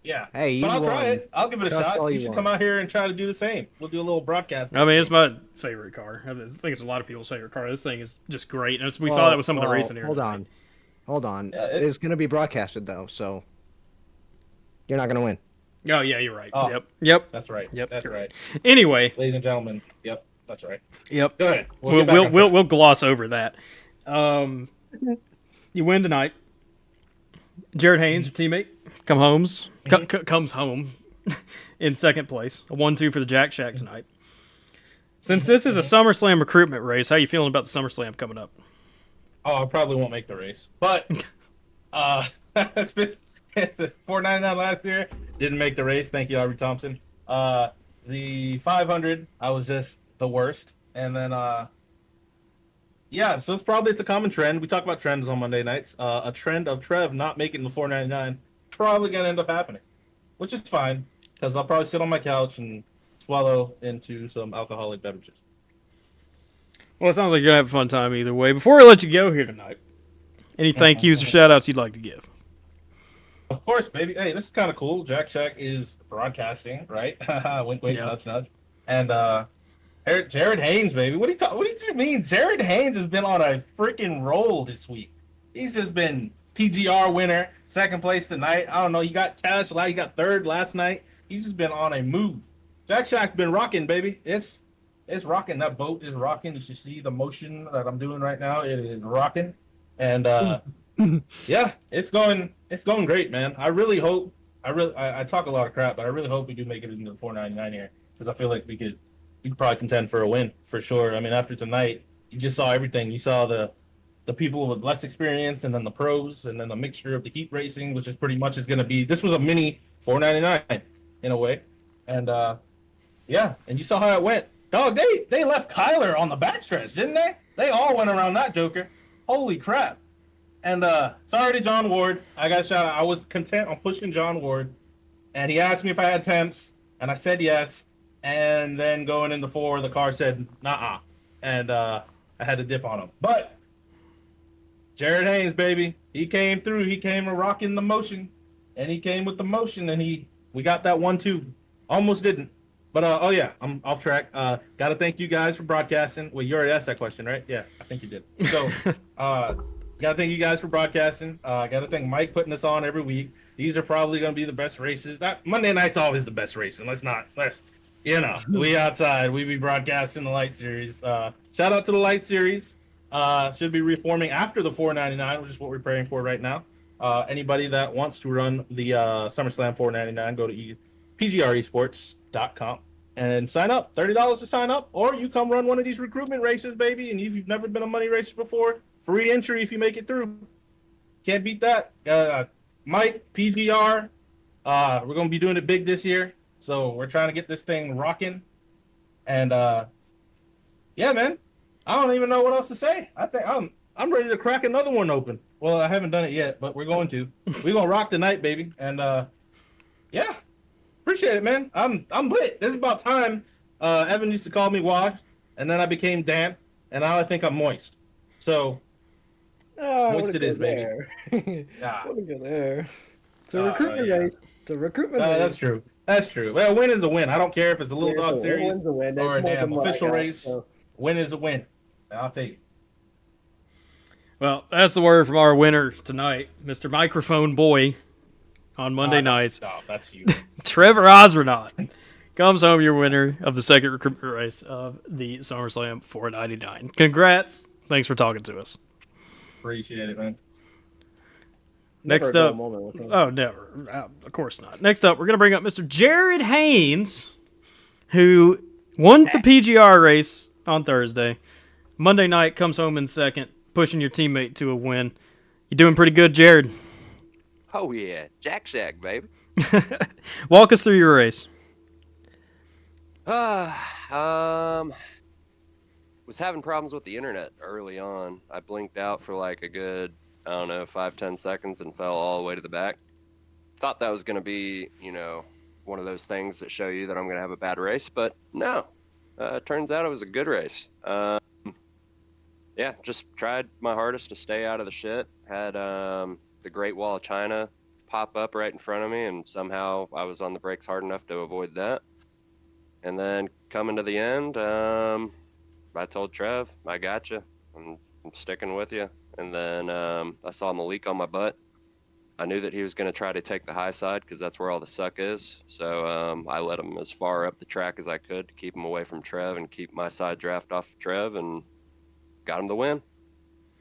Yeah. Hey, but I'll try it. I'll give it a shot. You should come out here and try to do the same. We'll do a little broadcast. I mean, it's my favorite car. I think it's a lot of people's favorite car. This thing is just great. And we saw that with some of the racing here. Hold on. Yeah, it's going to be broadcasted though, so you're not going to win. Oh yeah, you're right. Oh, Yep. That's right. Yep. That's right. Anyway, ladies and gentlemen. Yep. That's right. Yep. Go ahead. We'll gloss over that. You win tonight. Jared Haynes, your teammate, comes home in second place. A 1-2 for the Jack Shack tonight. Since this is a SummerSlam recruitment race, how are you feeling about the SummerSlam coming up? Oh, I probably won't make the race, but it's been 499 last year. Didn't make the race. Thank you, Aubrey Thompson. The 500, I was just the worst, and then yeah, so it's a common trend. We talk about trends on Monday nights. A trend of Trev not making the 499 probably gonna end up happening, which is fine because I'll probably sit on my couch and swallow into some alcoholic beverages. Well, it sounds like you're gonna have a fun time either way. Before I let you go here tonight, any thank yous or shout outs you'd like to give? Of course, baby. Hey, this is kind of cool. Jack Shack is broadcasting, right? Wink, wink, nudge, nudge. And Jared Haynes, baby. What do you mean? Jared Haynes has been on a freaking roll this week. He's just been PGR winner, second place tonight. I don't know. He got cash. He got third last night. He's just been on a move. Jack Shack's been rocking, baby. It's rocking. That boat is rocking. You should see the motion that I'm doing right now. It is rocking. And yeah, it's going great, man. I talk a lot of crap, but I really hope we do make it into the 499 here because I feel like we could probably contend for a win for sure. I mean, after tonight, you just saw everything. You saw the people with less experience, and then the pros, and then the mixture of the heat racing, which is pretty much going to be. This was a mini 499 in a way, and yeah, and you saw how it went. Dog, they left Kyler on the backstretch, didn't they? They all went around that joker. Holy crap! And sorry to John Ward. I got a shout out. I was content on pushing John Ward, and he asked me if I had temps, and I said yes. And then going into 4, the car said nah, and I had to dip on him. But Jared Haynes, baby, he came through. He came rocking the motion, and he came with the motion, and we got that 1-2. Almost didn't, but oh yeah, I'm off track. Got to thank you guys for broadcasting. Well, you already asked that question, right? Yeah, I think you did. So got to thank you guys for broadcasting. Got to thank Mike putting this on every week. These are probably going to be the best races. Monday night's always the best racing. Let's we outside. We be broadcasting the Light Series. Shout out to the Light Series. Should be reforming after the 499, which is what we're praying for right now. Anybody that wants to run the SummerSlam 499, go to PGR eSports.com and sign up. $30 to sign up, or you come run one of these recruitment races, baby. And if you've never been a money racer before, free entry if you make it through. Can't beat that. Mike, PGR, we're going to be doing it big this year. So we're trying to get this thing rocking. And yeah, man, I don't even know what else to say. I think I'm ready to crack another one open. Well, I haven't done it yet, but we're going to. We're going to rock the night, baby. And yeah, appreciate it, man. I'm lit. This is about time. Evan used to call me washed, and then I became damp, and now I think I'm moist. So moist it is, baby. What a good air. It's a recruitment race. It's a recruitment race. That's true. That's true. Well, a win is a win. I don't care if it's a little dog series or a damn official race. So. Win is a win. I'll take it. Well, that's the word from our winner tonight, Mr. Microphone Boy, on Monday nights. Stop. That's you. Trevor Osronaut comes home your winner of the second recruitment race of the SummerSlam 499. Congrats. Thanks for talking to us. Appreciate it, man. Next Never a dull up, moment with him. oh, never. Of course not. Next up, we're going to bring up Mr. Jared Haynes, who won the PGR race on Thursday. Monday night comes home in second, pushing your teammate to a win. You doing pretty good, Jared. Oh yeah, Jack Shack, baby. Walk us through your race. Was having problems with the internet early on. I blinked out for like a good, I don't know, 5-10 seconds and fell all the way to the back. Thought that was gonna be, one of those things that show you that I'm gonna have a bad race, but no. Turns out it was a good race. Yeah, just tried my hardest to stay out of the shit. Had the Great Wall of China pop up right in front of me, and somehow I was on the brakes hard enough to avoid that. And then coming to the end, I told Trev, I got you. I'm sticking with you. And then I saw Malik on my butt. I knew that he was going to try to take the high side because that's where all the suck is. So I let him as far up the track as I could to keep him away from Trev and keep my side draft off of Trev, and got him the win.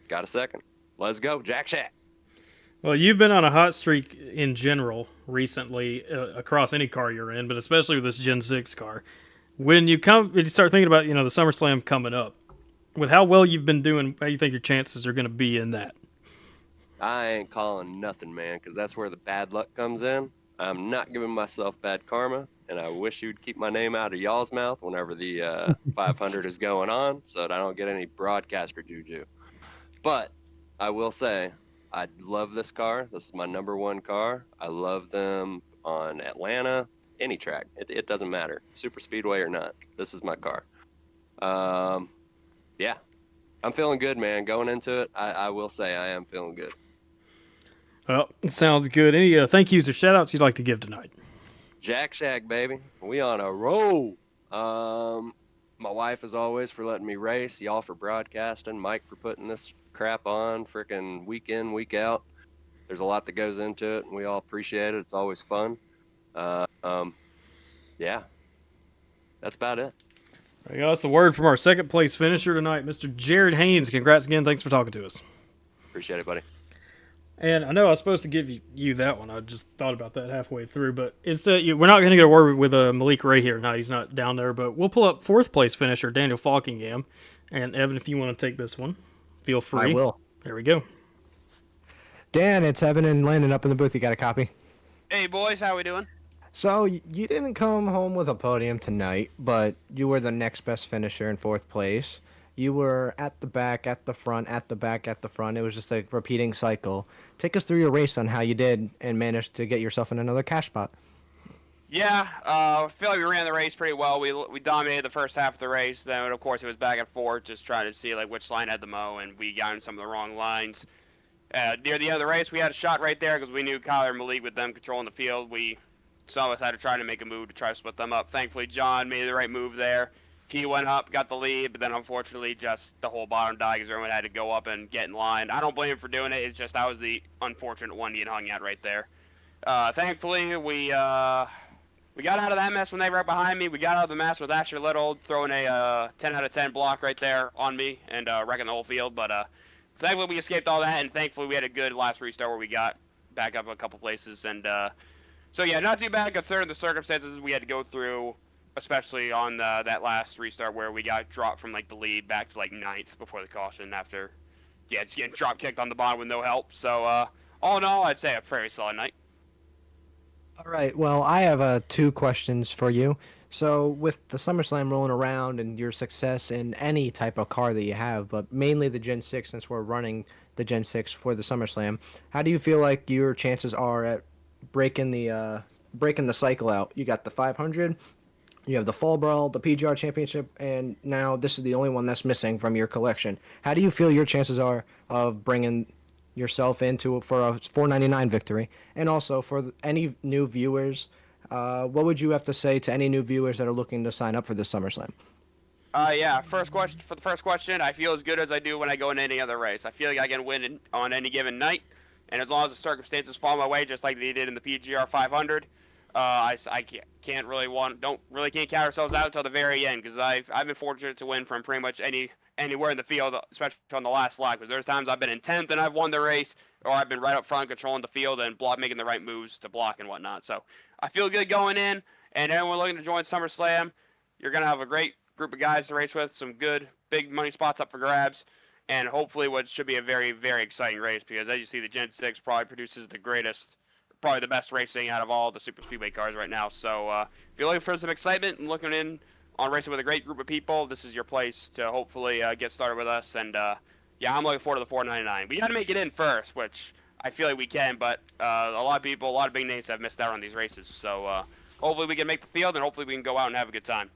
Got a second. Let's go, Jack Shack. Well, you've been on a hot streak in general recently across any car you're in, but especially with this Gen-6 car. When you start thinking about, the SummerSlam coming up, with how well you've been doing, how do you think your chances are going to be in that? I ain't calling nothing, man, because that's where the bad luck comes in. I'm not giving myself bad karma, and I wish you'd keep my name out of y'all's mouth whenever the 500 is going on so that I don't get any broadcaster juju. But I will say, I love this car. This is my number one car. I love them on Atlanta, any track. It doesn't matter, super speedway or not. This is my car. Yeah, I'm feeling good, man. Going into it, I will say I am feeling good. Well, it sounds good. Any thank yous or shout outs you'd like to give tonight? Jack Shack, baby. We on a roll. My wife, as always, for letting me race. Y'all for broadcasting. Mike for putting this crap on freaking week in, week out. There's a lot that goes into it, and we all appreciate it. It's always fun. Yeah, that's about it. There you go. That's the word from our second place finisher tonight, Mr. Jared Haynes. Congrats again. Thanks for talking to us. Appreciate it, buddy. And I know I was supposed to give you that one. I just thought about that halfway through. But instead, we're not going to get a word with Malik Ray here tonight. He's not down there. But we'll pull up fourth place finisher, Daniel Falkingham. And Evan, if you want to take this one, feel free. I will. There we go. Dan, it's Evan and Landon up in the booth. You got a copy? Hey, boys, how we doing? So, you didn't come home with a podium tonight, but you were the next best finisher in fourth place. You were at the back, at the front, at the back, at the front. It was just a repeating cycle. Take us through your race on how you did and managed to get yourself in another cash spot. Yeah, I feel like we ran the race pretty well. We dominated the first half of the race. Then, of course, it was back and forth, just trying to see which line had the mo, and we got in some of the wrong lines. Near the end of the race, we had a shot right there because we knew Kyler and Malik with them controlling the field. Some of us had to try to make a move to try to split them up. Thankfully, John made the right move there. He went up, got the lead, but then unfortunately just the whole bottom died because everyone had to go up and get in line. I don't blame him for doing it. It's just I was the unfortunate one to get hung at right there. Thankfully, we got out of that mess when they were right behind me. We got out of the mess with Asher Little throwing a 10 out of 10 block right there on me and wrecking the whole field. But thankfully, we escaped all that, and thankfully, we had a good last restart where we got back up a couple places. And so, yeah, not too bad considering the circumstances we had to go through, especially on that last restart where we got dropped from the lead back to ninth before the caution after, just getting drop kicked on the bottom with no help. So all in all, I'd say a very solid night. All right. Well, I have 2 questions for you. So, with the SummerSlam rolling around and your success in any type of car that you have, but mainly the Gen-6 since we're running the Gen-6 for the SummerSlam, how do you feel like your chances are at breaking the cycle out? You got the 500. You have the Fall Brawl, the PGR Championship, and now this is the only one that's missing from your collection. How do you feel your chances are of bringing yourself into for a 499 victory? And also for any new viewers, what would you have to say to any new viewers that are looking to sign up for this SummerSlam? Yeah. First question for the first question, I feel as good as I do when I go in any other race. I feel like I can win on any given night, and as long as the circumstances fall my way, just like they did in the PGR 500, I can't really can't count ourselves out until the very end because I've been fortunate to win from pretty much anywhere in the field, especially on the last lap. Because there's times I've been in 10th and I've won the race, or I've been right up front controlling the field and making the right moves to block and whatnot. So I feel good going in, and anyone looking to join SummerSlam, you're gonna have a great group of guys to race with, some good big money spots up for grabs, and hopefully what should be a very, very exciting race because as you see, the Gen-6 probably produces probably the best racing out of all the super speedway cars right now. So if you're looking for some excitement and looking in on racing with a great group of people, this is your place to hopefully get started with us. And yeah, I'm looking forward to the 499. We got to make it in first, which I feel like we can, but a lot of people, a lot of big names have missed out on these races. So hopefully we can make the field, and hopefully we can go out and have a good time.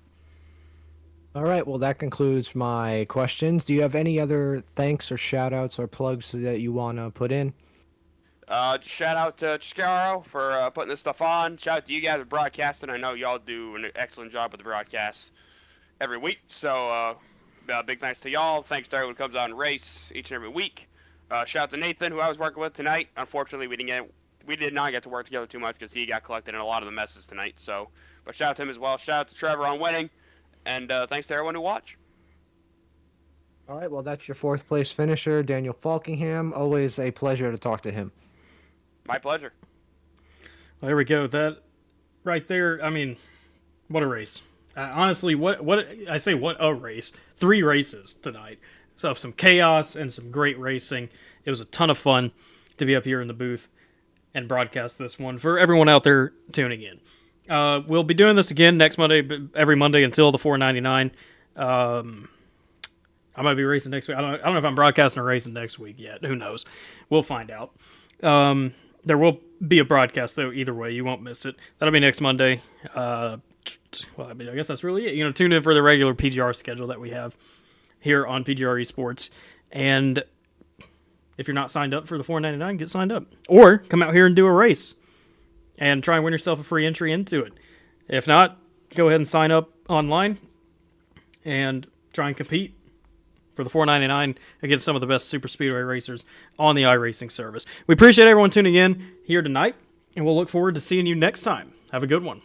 All right, well, that concludes my questions. Do you have any other thanks or shout-outs or plugs that you want to put in? Shout out to Chicaro for putting this stuff on. Shout out to you guys for broadcasting. I know y'all do an excellent job with the broadcasts every week. So big thanks to y'all. Thanks to everyone who comes out and race each and every week. Shout out to Nathan, who I was working with tonight. Unfortunately, we did not get to work together too much because he got collected in a lot of the messes tonight. So, but shout out to him as well. Shout out to Trevor on winning. And thanks to everyone who watched. All right, well, that's your fourth place finisher, Daniel Falkingham. Always a pleasure to talk to him. My pleasure. Well, there we go. That right there, I mean, what a race. Honestly, what a race. 3 races tonight. So some chaos and some great racing. It was a ton of fun to be up here in the booth and broadcast this one for everyone out there tuning in. We'll be doing this again next Monday, every Monday until the 499. I might be racing next week. I don't know if I'm broadcasting or racing next week yet. Who knows? We'll find out. There will be a broadcast, though, either way. You won't miss it. That'll be next Monday. Well, I mean, I guess that's really it. Tune in for the regular PGR schedule that we have here on PGR eSports. And if you're not signed up for the 499, get signed up. Or come out here and do a race and try and win yourself a free entry into it. If not, go ahead and sign up online and try and compete for the 499 against some of the best super speedway racers on the iRacing service. We appreciate everyone tuning in here tonight, and we'll look forward to seeing you next time. Have a good one.